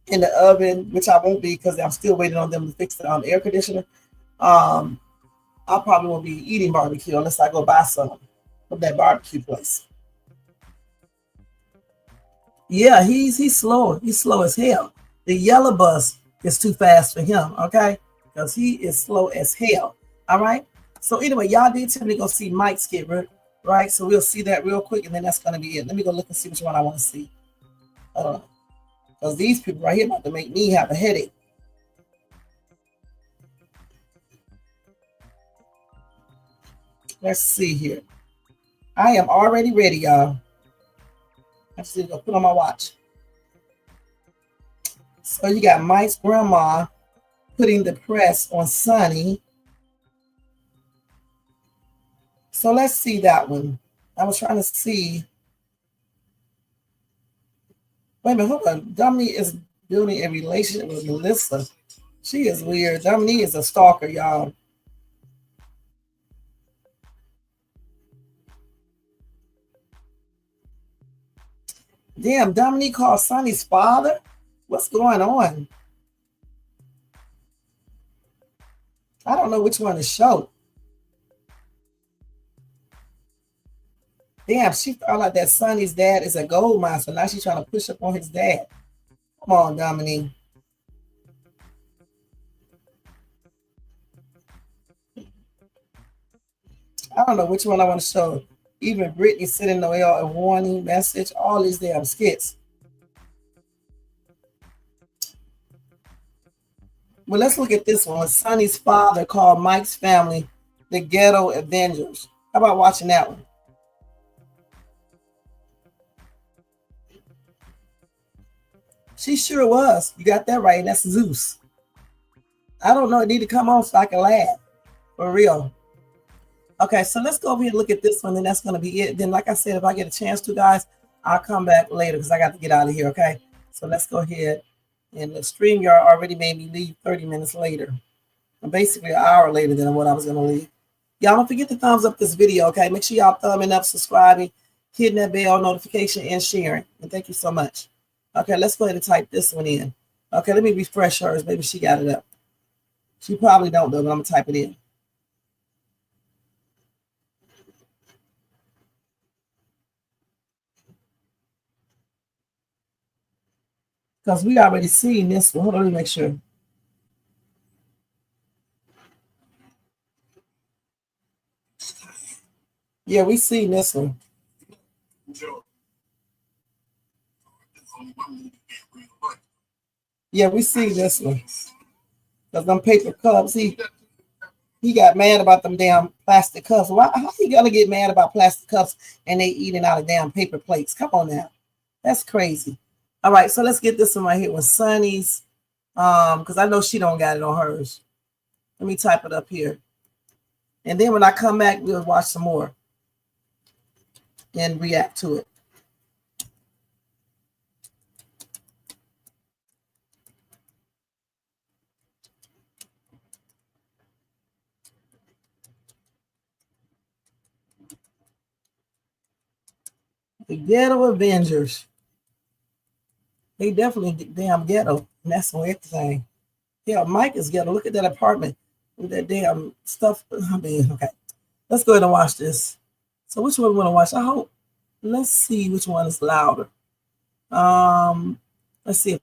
in the oven, which I won't be because I'm still waiting on them to fix the air conditioner, I probably won't be eating barbecue unless I go buy some from that barbecue place. Yeah, he's slow. He's slow as hell. The yellow bus is too fast for him, okay? Because he is slow as hell. All right. So anyway, y'all did tell me to go see Mike's skit, right? So we'll see that real quick, and then that's gonna be it. Let me go look and see which one I want to see. Because these people right here about to make me have a headache. Let's see here. I am already ready, y'all. just need to go put on my watch. So you got Mike's grandma putting the press on Sonny. So let's see that one. I was trying to see. Wait a minute, hold on. Dominique is building a relationship with Melissa. She is weird. Dominique is a stalker, y'all. Damn, Dominique called Sonny's father? What's going on? I don't know which one to show. Damn, she found out that Sonny's dad is a gold mine, so now she's trying to push up on his dad. Come on, Dominique. I don't know which one I want to show. Even Brittany sending Noelle a warning message, all these damn skits. Well, let's look at this one. Sonny's father called Mike's family the Ghetto Avengers. How about watching that one? She sure was. You got that right. That's Zeus. I don't know. It need to come on so I can laugh. For real. Okay, so let's go over here and look at this one, and that's going to be it. Then, like I said, if I get a chance to, guys, I'll come back later because I got to get out of here, okay? So let's go ahead. And the StreamYard already made me leave 30 minutes later. I'm basically an hour later than what I was going to leave. Y'all don't forget to thumbs up this video, okay? Make sure y'all thumbing up, subscribing, hitting that bell notification, and sharing. And thank you so much. Okay, let's go ahead and type this one in. Okay, let me refresh hers. Maybe she got it up. She probably don't, though, but I'm going to type it in. Because we already seen this one. Hold on, let me make sure. Yeah, we seen this one. Yeah, we seen this one. Because them paper cups, he got mad about them damn plastic cups. Why? How he gonna get mad about plastic cups and they eating out of damn paper plates? Come on now. That's crazy. All right, so let's get this one right here with Sonny's. Because I know she don't got it on hers. Let me type it up here. And then when I come back, we'll watch some more and react to it. The Ghetto Avengers. They definitely damn ghetto. And that's on everything. Yeah, Mike is ghetto. Look at that apartment with that damn stuff. I mean, okay. Let's go ahead and watch this. So which one we want to watch? I hope. Let's see which one is louder. Let's see.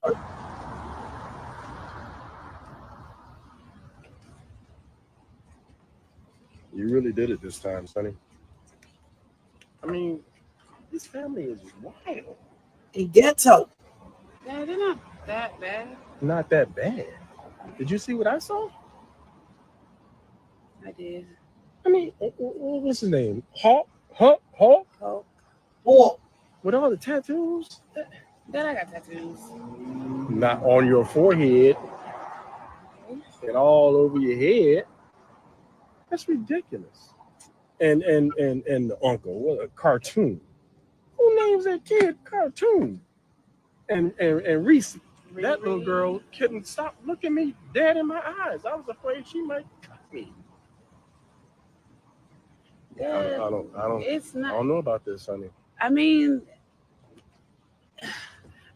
You really did it this time, Sonny. I mean, this family is wild. A ghetto. Yeah, they're not that bad. Not that bad. Did you see what I saw? I did. I mean, what's his name? Hawk? Coke. Oh, With all the tattoos? Then I got tattoos. Not on your forehead and all over your head. That's ridiculous. And the uncle, what a cartoon. Who names that kid Cartoon? And Reese, that little girl couldn't stop looking me dead in my eyes. I was afraid she might cut me. Yeah, I don't. It's not. I don't know about this, honey. I mean,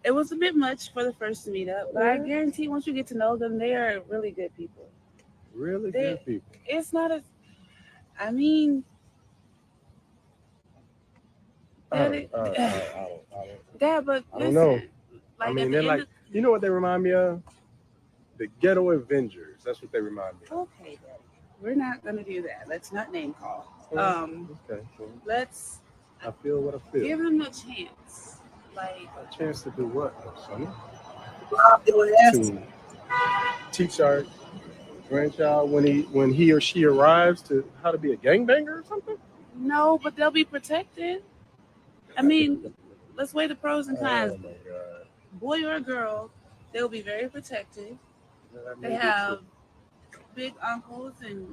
it was a bit much for the first meetup, but I guarantee once you get to know them, they are really good people. Really good people. It's not a. I mean. I don't. Dad, but I don't know. Like, I mean, they're like, you know what they remind me of? The Ghetto Avengers. That's what they remind me of. Okay, Daddy. We're not gonna do that. Let's not name call. Okay. Let's. I feel what I feel. Give them a chance. Like a chance to do what, Sonny? to teach our grandchild when he or she arrives to how to be a gangbanger or something? No, but they'll be protected. I mean, let's weigh the pros and cons. Oh my God. Boy or girl, they'll be very protective. They have big uncles, and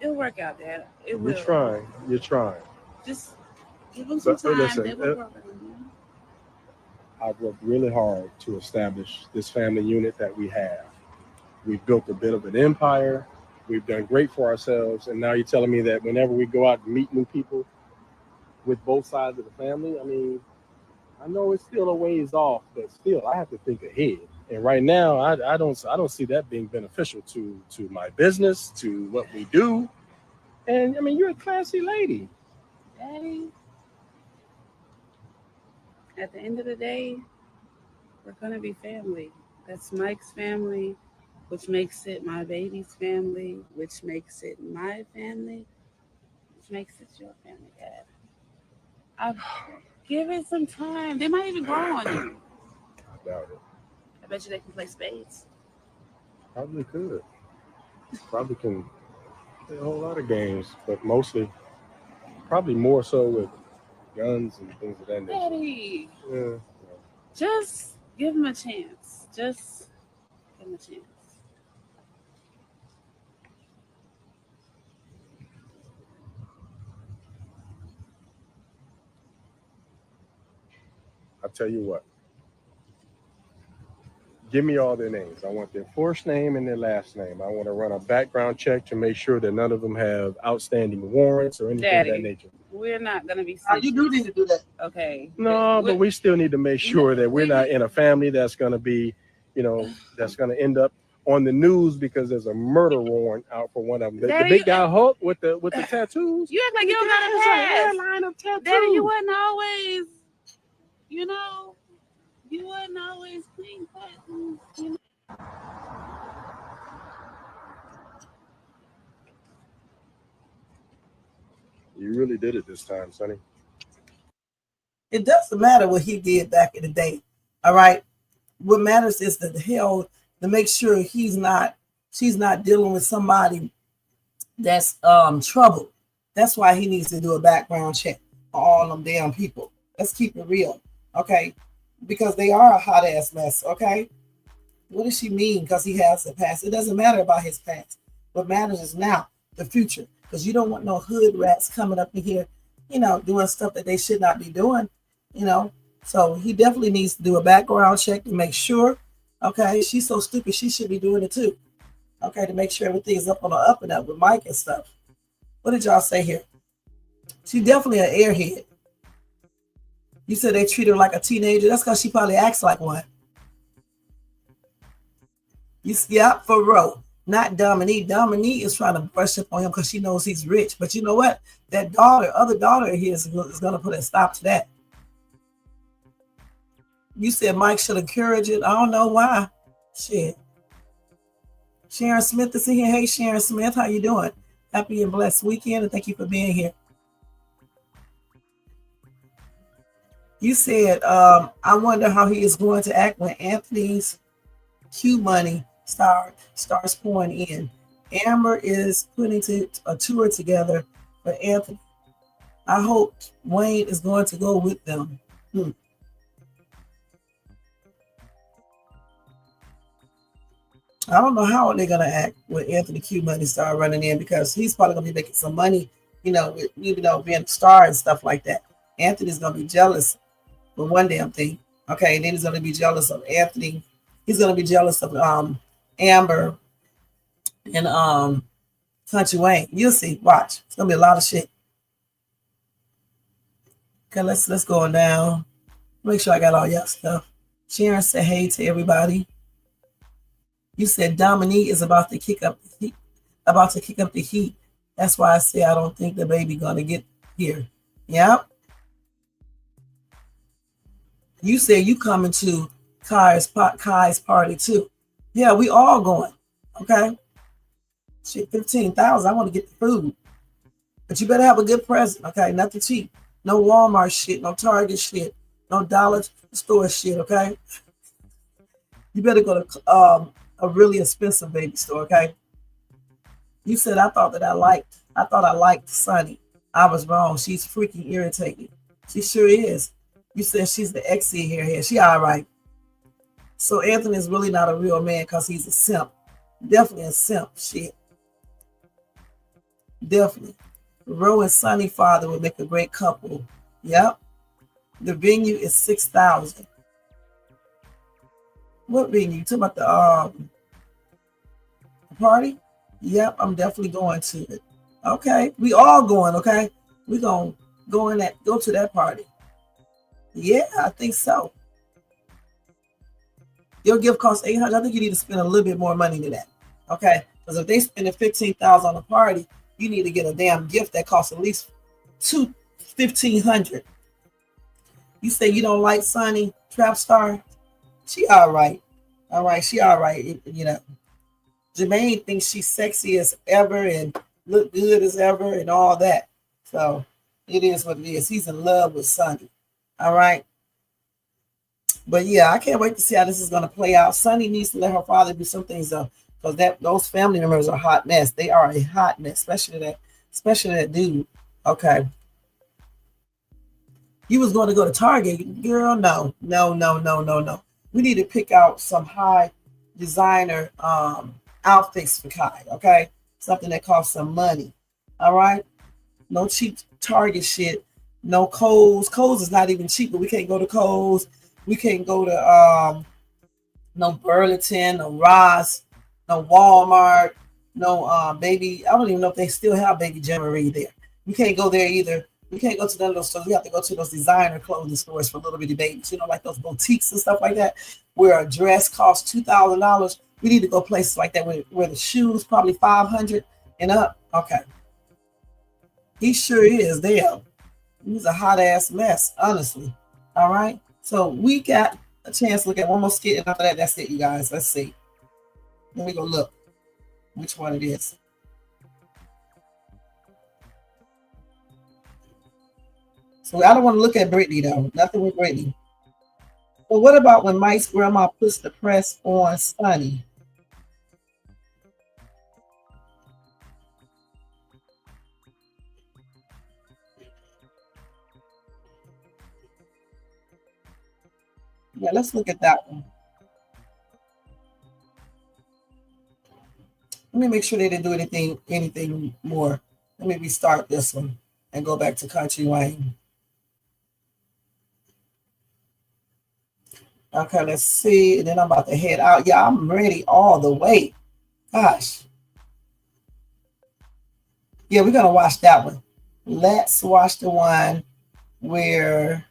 it'll work out, Dad. It will. You're trying. Just give them some time. Listen, They will work on you. I've worked really hard to establish this family unit that we have. We've built a bit of an empire. We've done great for ourselves. And now you're telling me that whenever we go out and meet new people with both sides of the family, I mean, I know it's still a ways off, but still I have to think ahead. And right now, I don't see that being beneficial to my business, to what we do. And I mean, you're a classy lady. Daddy, at the end of the day, we're gonna be family. That's Mike's family, which makes it my baby's family, which makes it my family, which makes it your family, Dad. I'll give it some time. They might even grow on you. I doubt it. I bet you they can play spades. Probably could. Probably can play a whole lot of games, but mostly, probably more so with guns and things of that nature. Daddy, Yeah. just give him a chance. Just give him a chance. I'll tell you what. Give me all their names. I want their first name and their last name. I want to run a background check to make sure that none of them have outstanding warrants or anything of that nature. We're not gonna be. You do need to do that. Okay. No, but we still need to make sure that we're not in a family that's going to be, that's going to end up on the news because there's a murder warrant out for one of them. The big guy Hulk with the tattoos. You act like you don't got a past. Line of tattoos. Daddy, you wasn't always, you wasn't always clean cut. You really did it this time, Sonny. It doesn't matter what he did back in the day. All right. What matters is to make sure she's not dealing with somebody that's troubled. That's why he needs to do a background check on all them damn people. Let's keep it real. Okay. Because they are a hot ass mess. Okay. What does she mean? Because he has a past. It doesn't matter about his past. What matters is now, the future. Because you don't want no hood rats coming up in here, doing stuff that they should not be doing, So he definitely needs to do a background check to make sure. Okay. She's so stupid. She should be doing it too. Okay. To make sure everything's up on the up and up with Mike and stuff. What did y'all say here? She's definitely an airhead. You said they treat her like a teenager. That's because she probably acts like one. Yeah, for real. Not Dominique. Dominique is trying to brush up on him because she knows he's rich. But you know what? That other daughter of his is going to put a stop to that. You said Mike should encourage it. I don't know why. Shit. Sharon Smith is in here. Hey, Sharon Smith, how you doing? Happy and blessed weekend, and thank you for being here. You said, I wonder how he is going to act when Anthony's Q money starts pouring in. Amber is putting a tour together for Anthony. I hope Wayne is going to go with them. I don't know how they're going to act when Anthony Q money start running in because he's probably going to be making some money, being a star and stuff like that. Anthony's going to be jealous for one damn thing. Okay, and then he's going to be jealous of Anthony. He's going to be jealous of Amber and Kountry Wayne. You'll see. Watch. It's going to be a lot of shit. Okay, let's go on down. Make sure I got all y'all stuff. Sharon said hey to everybody. You said Dominique is about to kick up the heat. That's why I say I don't think the baby gonna get here. Yep. You said you coming to Kai's party too. Yeah, we all going. Okay. Shit, 15,000. I want to get the food. But you better have a good present, okay? Nothing cheap. No Walmart shit, no Target shit, no dollar store shit, okay? You better go to a really expensive baby store, okay? You said I thought I liked Sunny. I was wrong. She's freaking irritating. She sure is. You said she's the XC here. She all right. So Anthony is really not a real man because he's a simp. Definitely a simp. Shit. Definitely. Ro and Sonny father would make a great couple. Yep. The venue is 6,000. What venue? You talking about the party? Yep, I'm definitely going to it. Okay. We all going, okay? We gonna go to that party. Yeah, I think so. Your gift costs 800. I think you need to spend a little bit more money than that. Okay? Because if they spending 15,000 on a party, you need to get a damn gift that costs at least 1,500. You say you don't like Sonny, Trap Star? She all right. All right, she all right. You know, Jermaine thinks she's sexy as ever and look good as ever and all that. So it is what it is. He's in love with Sonny. All right. But yeah, I can't wait to see how this is going to play out. Sonny needs to let her father do some things though, because those family members are a hot mess. They are a hot mess, especially that dude. Okay. You was going to go to Target, girl. No. We need to pick out some high designer outfits for Kai. Okay, something that costs some money. All right, no cheap Target shit. No Kohl's. Kohl's is not even cheap, but we can't go to Kohl's. We can't go to no Burlington, no Ross, no Walmart, no baby. I don't even know if they still have Baby Jamboree there. We can't go there either. We can't go to none of those stores. We have to go to those designer clothing stores for little bitty babies, you know, like those boutiques and stuff like that, where a dress costs $2,000. We need to go places like that where the shoes probably 500 and up. Okay. He sure is there. He's a hot ass mess, honestly. All right. So we got a chance to look at one more skit, and after that, that's it, you guys. Let's see. Let me go look which one it is. So I don't want to look at Brittany though. Nothing with Brittany. But what about when Mike's grandma puts the press on Sonny? Yeah, let's look at that one. Let me make sure they didn't do anything more. Let me restart this one and go back to Kountry Wayne. Okay, let's see. And then I'm about to head out. Yeah, I'm ready all the way. Gosh. Yeah, we're going to watch that one. Let's watch the one where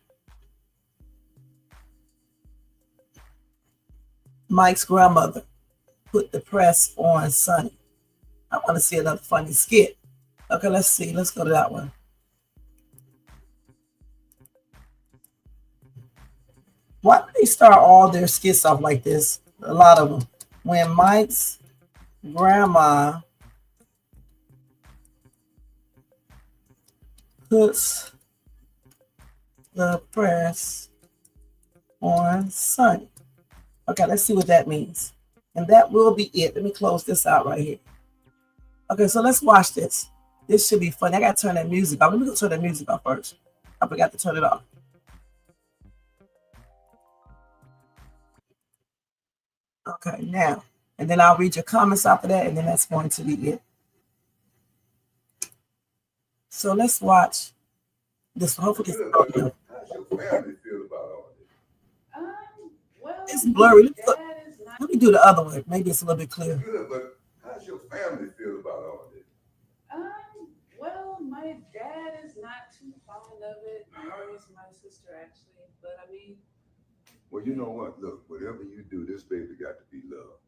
Mike's grandmother put the press on Sonny. I want to see another funny skit. Okay, let's see. Let's go to that one. Why do they start all their skits off like this? A lot of them. When Mike's grandma puts the press on Sonny. Okay, let's see what that means. And that will be it. Let me close this out right here. Okay, so let's watch this. This should be funny. I got to turn that music off. Let me go turn that music off first. I forgot to turn it off. Okay, now, and then I'll read your comments after that, and then that's going to be it. So let's watch this. Hopefully, how's your family feel about all this? Well, it's blurry. Let me do the other one. Maybe it's a little bit clearer. Good, but how's your family feel about all this? Well, my dad is not too fond of it, nor is my sister actually. But I mean, well, you know what? Look, whatever you do, this baby got to be loved.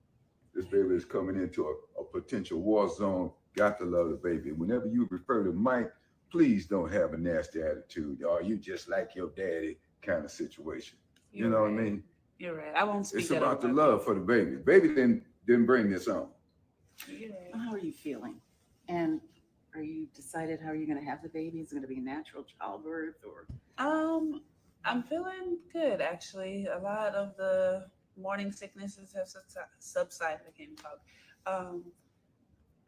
This baby is coming into a potential war zone. Got to love the baby. Whenever you refer to Mike, please don't have a nasty attitude. Or you just like your daddy kind of situation. You know what I mean? You're right. I won't speak. It's about the love for the baby. Baby didn't bring this on. How are you feeling? And are you decided how you're going to have the baby? Is it going to be a natural childbirth or? I'm feeling good actually. A lot of the morning sicknesses have subsided. I can't talk.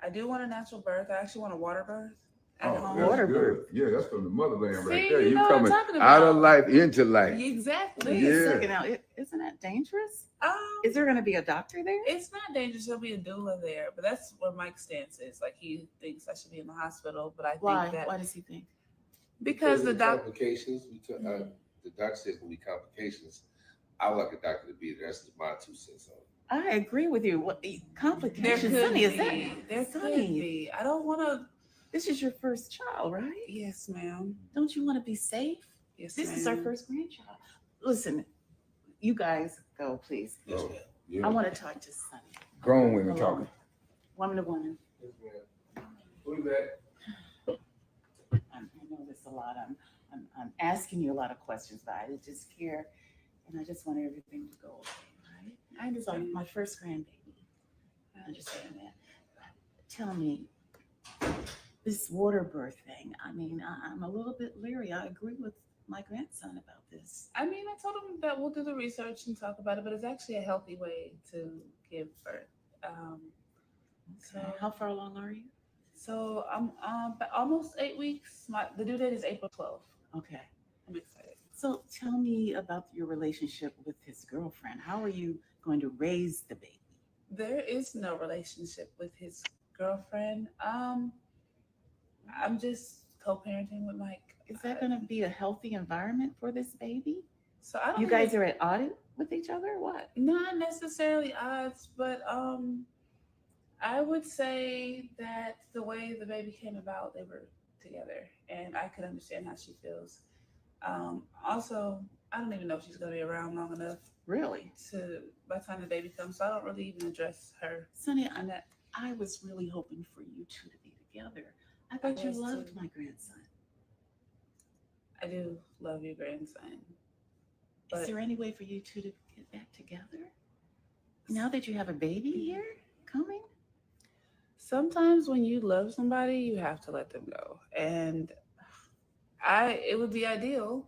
I do want a natural birth. I actually want a water birth. I got Oh, my that's water good. birth. Yeah, that's from the motherland right See, there. you You know what I'm coming talking out of about. life into life. Exactly. Wait a Yeah. second now. Isn't that dangerous? Um, Is there going to be a doctor there? It's not dangerous. There'll be a doula there, but that's where Mike's stance is. Like he thinks I should be in the hospital, but I Why? think that Why does he think? because the of doc. complications, the doctor says gonna be complications. I would like a doctor to be there. That's my 2 cents on it. I agree with you. What There complications? could Sonny, is that? be. There could Sonny, be. I don't want to. this is your first child, right? Yes, ma'am. Don't you want to be safe? Yes, This ma'am. is our first grandchild. Listen, you guys go, please. Yes, Oh, ma'am. yeah. I want to talk to Sonny. Grown women Hold talking. on. Woman to woman. Yes, ma'am. Who's that? I know this a lot. I'm asking you a lot of questions, but I just care, and I just want everything to go okay, right? I understand. So my first grandbaby. I understand that. Tell me, this water birth thing. I mean, I'm a little bit leery. I agree with my grandson about this. I mean, I told him that we'll do the research and talk about it, but it's actually a healthy way to give birth. So How far along are you? So I'm almost 8 weeks. The due date is April 12th. Okay. I'm excited. So tell me about your relationship with his girlfriend. How are you going to raise the baby? There is no relationship with his girlfriend. I'm just co-parenting with Mike. Is that going to be a healthy environment for this baby? So I don't. You guys are at odds with each other, or what? Not necessarily odds, but I would say that the way the baby came about, they were together, and I could understand how she feels. Also, I don't even know if she's going to be around long enough. Really? By the time the baby comes, so I don't really even address her. Sonny, on that. I was really hoping for you two to be together. I thought you was loved too. my grandson. I do love your grandson. But Is there any way for you two to get back together? Now that you have a baby here coming? sometimes when you love somebody, you have to let them go. And it would be ideal.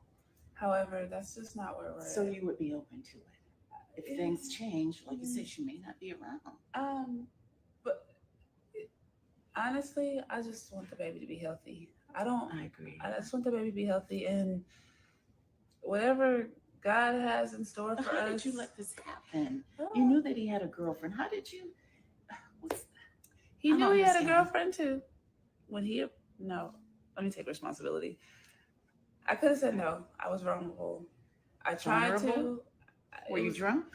However, that's just not where we're So at. you would be open to it. If things change, like you said, she may not be around. But honestly, I just want the baby to be healthy. I agree. I just want the baby to be healthy, and whatever God has in store But for how us. did you let this happen? You knew that he had a girlfriend. How did you? He I knew don't he had a understand. girlfriend too. No, let me take responsibility. I could have said no. I was vulnerable. I tried to. Vulnerable? Were you drunk?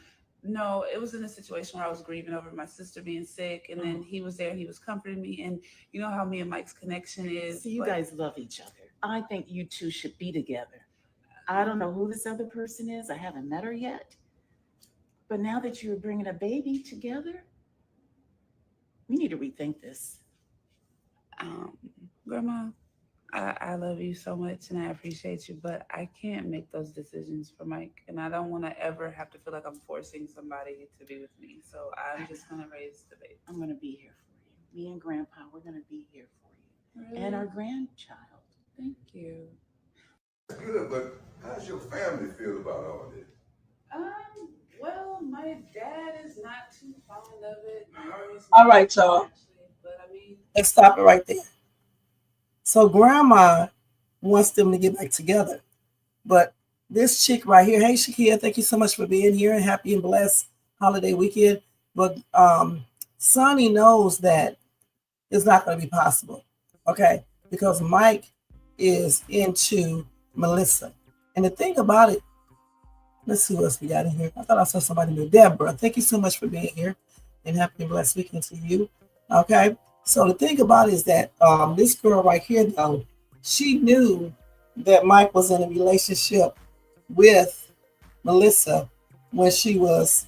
No, it was in a situation where I was grieving over my sister being sick, and then he was there. He was comforting me, and you know how me and Mike's connection is. See, you guys love each other. I think you two should be together. I don't know who this other person is. I haven't met her yet. But now that you're bringing a baby together, we need to rethink this. Grandma, I love you so much, and I appreciate you, but I can't make those decisions for Mike, and I don't want to ever have to feel like I'm forcing somebody to be with me. So I'm just gonna raise the baby. I'm gonna be here for you. Me and Grandpa, we're gonna be here for you, Really? and our grandchild. Thank you. Good, but how's your family feel about all this? Well, my dad is not too fond of it. All right, y'all. But I mean, Let's stop it right there. So grandma wants them to get back together. But this chick right here, hey Shakia, thank you so much for being here and happy and blessed holiday weekend. But Sonny knows that it's not going to be possible. Okay. Because Mike is into Melissa. And the thing about it, let's see what else we got in here. I thought I saw somebody new. Deborah, thank you so much for being here and happy and blessed weekend to you. Okay. So the thing about it is that this girl right here, though, she knew that Mike was in a relationship with Melissa when she was,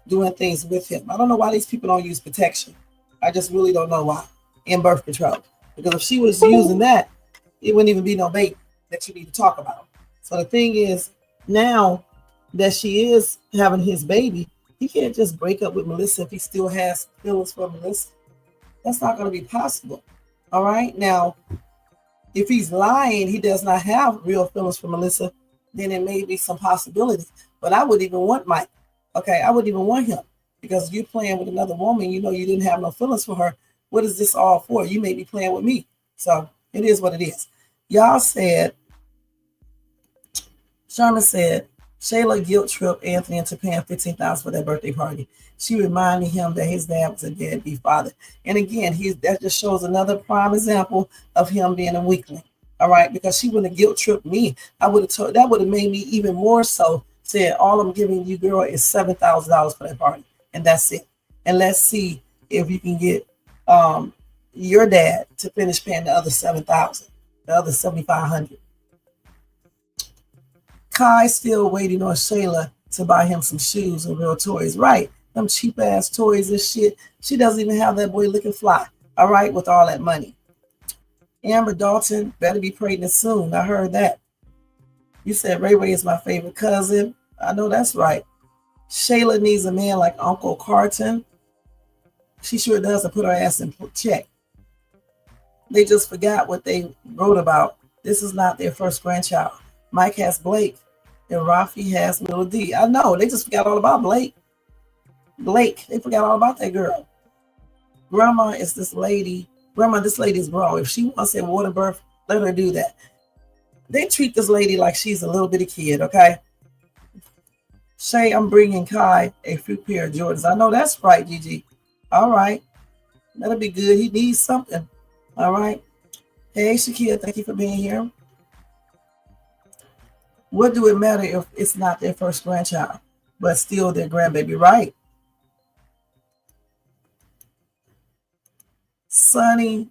doing things with him. I don't know why these people don't use protection. I just really don't know why. And birth control. Because if she was using that, it wouldn't even be no baby that you need to talk about. So the thing is, now that she is having his baby, he can't just break up with Melissa if he still has feelings for Melissa. That's not going to be possible. All right. Now, if he's lying, he does not have real feelings for Melissa, then it may be some possibility. But I wouldn't even want Mike. Okay. I wouldn't even want him because you playing with another woman. You didn't have no feelings for her. What is this all for? You may be playing with me. So It is what it is. Y'all said, Sherman said, Shayla guilt tripped Anthony into paying $15,000 for their birthday party. She reminded him that his dad was a deadbeat father. And again, that just shows another prime example of him being a weakling. All right, because she wouldn't have guilt tripped me. I would have told that would have made me even more so. Said all I'm giving you, girl, is $7,000 for that party, and that's it. And let's see if you can get your dad to finish paying the other $7,000, the other $7,500. Kai's still waiting on Shayla to buy him some shoes and real toys. Right. Them cheap ass toys and shit. She doesn't even have that boy looking fly. All right, with all that money. Amber Dalton better be pregnant soon. I heard that. You said Ray Ray is my favorite cousin. I know that's right. Shayla needs a man like Uncle Carton. She sure does to put her ass in check. They just forgot what they wrote about. This is not their first grandchild. Mike has Blake and Rafi has Little D. I know, they just forgot all about Blake. They forgot all about that girl. Grandma is this lady. Grandma, this lady is grown. If she wants a water birth, let her do that. They treat this lady like she's a little bitty kid, okay? Shay, I'm bringing Kai a free pair of Jordans. I know that's right, Gigi. All right. That'll be good. He needs something. All right. Hey, Shakia, thank you for being here. What do it matter if it's not their first grandchild, but still their grandbaby, right? Sonny,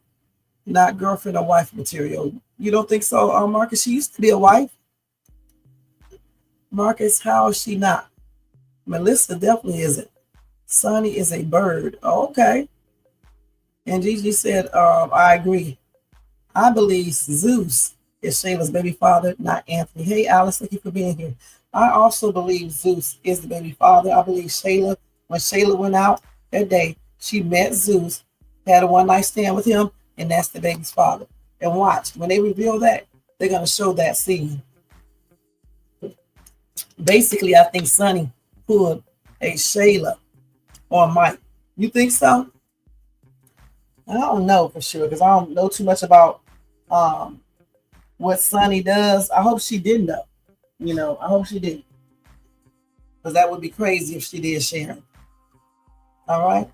not girlfriend or wife material. You don't think so, Marcus? She used to be a wife. Marcus, how is she not? Melissa definitely isn't. Sonny is a bird. Oh, okay. And Gigi said, I agree. I believe Zeus is Shayla's baby father, not Anthony. Hey, Alice, thank you for being here. I also believe Zeus is the baby father. I believe Shayla, when Shayla went out that day, she met Zeus, had a one-night stand with him, and that's the baby's father. And watch, when they reveal that, they're going to show that scene. Basically, I think Sonny pulled a Shayla on Mike. You think so? I don't know for sure because I don't know too much about what Sonny does. I hope she didn't though. You know, I hope she didn't. Because that would be crazy if she did, Sharon. All right.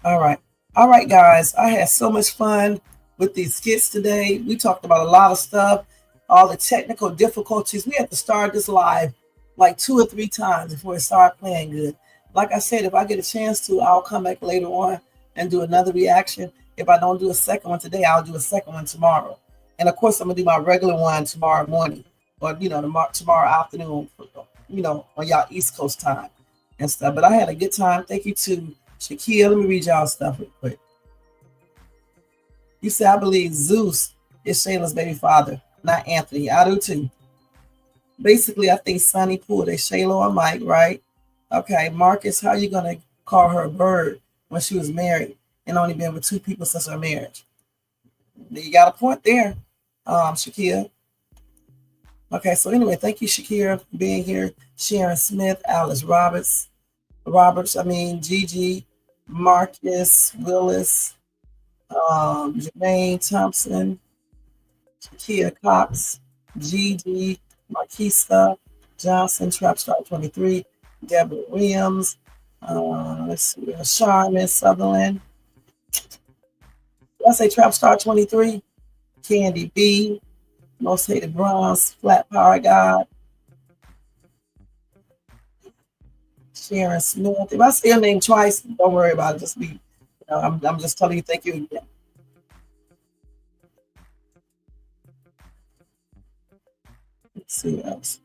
All right. All right, guys. I had so much fun with these skits today. We talked about a lot of stuff, all the technical difficulties. We had to start this live like 2 or 3 times before it started playing good. Like I said, if I get a chance to, I'll come back later on and do another reaction. If I don't do a second one today, I'll do a second one tomorrow. And of course, I'm going to do my regular one tomorrow morning or, tomorrow afternoon, on y'all East Coast time and stuff. But I had a good time. Thank you to Shakia. Let me read y'all stuff real quick. You say, I believe Zeus is Shayla's baby father, not Anthony. I do too. Basically, I think Sonny pulled a Shayla on Mike, right? Okay, Marcus, how you going to call her a bird when she was married and only been with 2 people since her marriage? You got a point there, Shakia. Okay, so anyway, thank you, Shakira, for being here. Sharon Smith, Alice Gigi, Marcus, Willis, Jermaine Thompson, Shakia Cox, Gigi, Marquisa Johnson, Trapstar 23, Deborah Williams, let's see, Charmin Sutherland. Did I say Trapstar 23? Candy B, Most Hated Bronze, Flat Power God, Sharon Smith. If I say your name twice, don't worry about it. Just be, I'm just telling you thank you again. Let's see what else.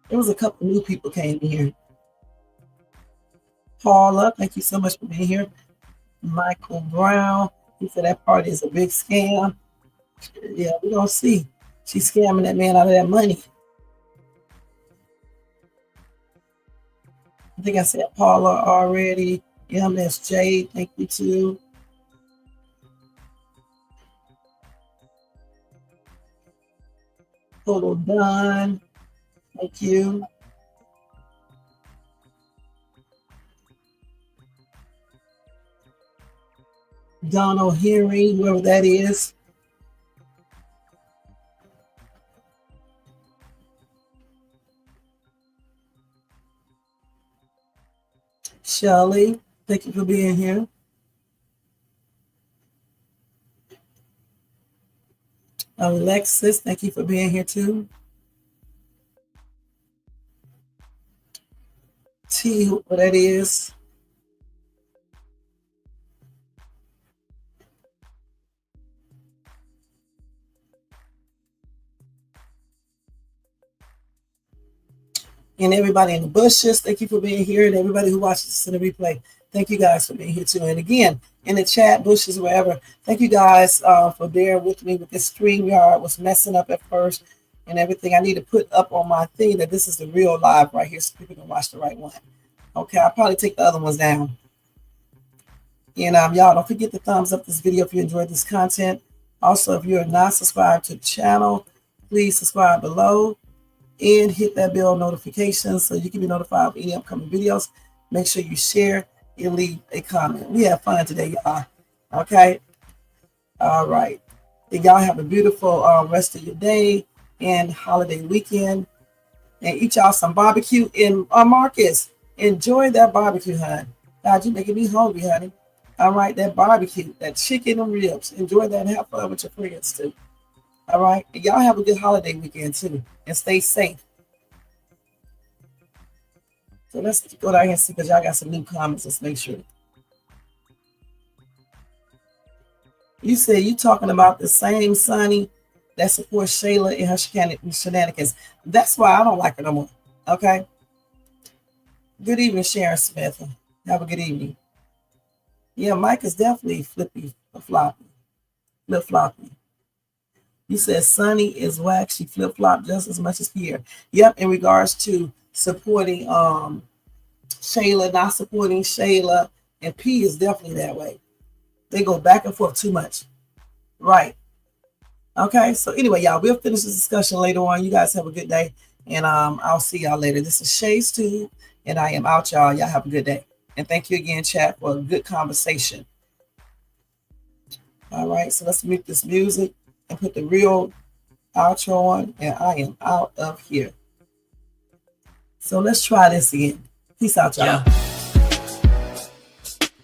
There was a couple new people came in here. Paula, thank you so much for being here. Michael Brown, he said that party is a big scam. Yeah, we're going to see. She's scamming that man out of that money. I think I said Paula already. MSJ, thank you too. Total done. Thank you. Donald Henry, whoever that is. Shayla, thank you for being here. Alexis, thank you for being here too. T, whoever that is. And everybody in the bushes, thank you for being here. And everybody who watches this in the replay, thank you guys for being here too. And again, in the chat, bushes, wherever, thank you guys for bearing with me with this StreamYard. Was messing up at first and everything. I need to put up on my thing that this is the real live right here so people can watch the right one. Okay, I'll probably take the other ones down. And y'all, don't forget to thumbs up this video if you enjoyed this content. Also, if you're not subscribed to the channel, please subscribe below. And hit that bell notification so you can be notified of any upcoming videos. Make sure you share and leave a comment. We have fun today, y'all. Okay? All right. And y'all have a beautiful rest of your day and holiday weekend. And eat y'all some barbecue. And Marcus, enjoy that barbecue, honey. God, you're making me hungry, honey. All right, that barbecue, that chicken and ribs. Enjoy that and have fun with your friends, too. All right. And y'all have a good holiday weekend too. And stay safe. So let's go down here and see because y'all got some new comments. Let's make sure. You said you talking about the same Sonny that supports Shayla and her shenanigans. That's why I don't like her no more. Okay. Good evening, Sharon Smith. Have a good evening. Yeah, Mike is definitely flip-floppy. You said Sonny is whack. She flip-flopped just as much as Pierre. Yep, in regards to supporting Shayla, not supporting Shayla, and P is definitely that way. They go back and forth too much. Right. Okay, so anyway, y'all, we'll finish this discussion later on. You guys have a good day, and I'll see y'all later. This is Shay's Tube, and I am out, y'all. Y'all have a good day. And thank you again, chat, for a good conversation. All right, so let's mute this music and put the real outro on, and I am out of here. So let's try this again. Peace out, y'all. Yeah.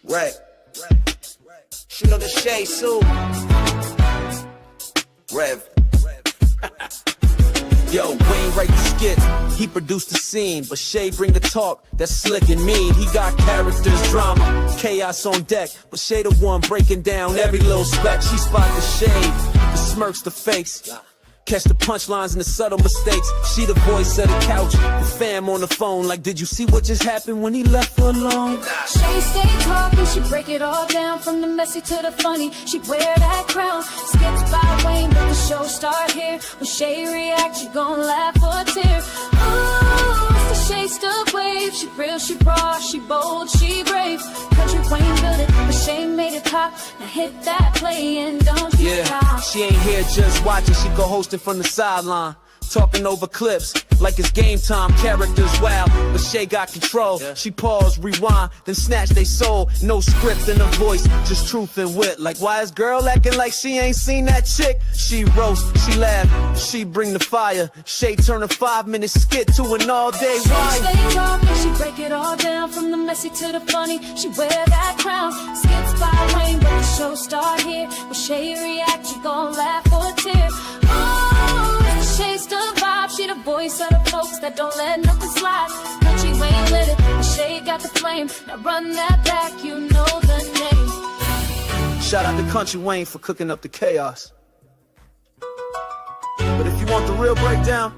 Right. You know the Shay Sue. Rev. Yo, Wayne write the skit, he produced the scene, but Shay bring the talk that's slick and mean. He got characters, drama, chaos on deck, but Shay the one breaking down every little speck. She spot the shade, the smirks, the fakes, catch the punchlines and the subtle mistakes. She the voice of the couch, the fam on the phone, like, did you see what just happened when he left her alone? She stay talking, she break it all down, from the messy to the funny. She wear that crown, skits by Wayne, but the show start here. When Shay react, she gon' laugh or tear. Ooh, it's the Shay stuff wave. She real, she raw, she bold, she brave. Kountry Wayne built it, but Shay made it pop. Now hit that play and don't you stop. She ain't here just watching, she co-hosting from the sideline, talking over clips like it's game time. Characters wild, but Shay got control. She pause, rewind, then snatch they soul. No script in her voice, just truth and wit. Like, why is girl acting like she ain't seen that chick? She roast, she laugh, she bring the fire. Shay turn a 5-minute skit to an all-day ride. She stay talking, she break it all down, from the messy to the funny. She wear that crown, skits by Wayne, but the show start here. When Shay react, you gon' laugh or tear. Shay's the vibe, she the voice of the folks that don't let nothing slide. Kountry Wayne lit it, and Shay got the flame. Now run that back, you know the name. Shout out to Kountry Wayne for cooking up the chaos. But if you want the real breakdown,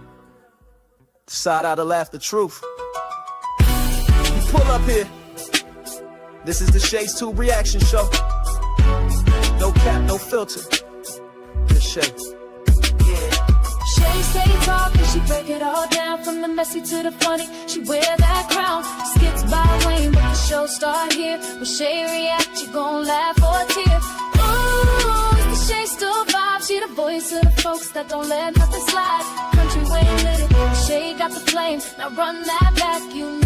decide how to laugh the truth. You pull up here. This is the Shay's Tube reaction show. No cap, no filter. Just Shay. Shay stay talking, she break it all down, from the messy to the funny. She wear that crown, skits by Wayne, but the show start here. When Shay react, you gon' laugh or tear. Ooh, it's the Shay still vibe, she the voice of the folks that don't let nothing slide. Kountry Wayne lit it, Shay got the flame. Now run that back, you know.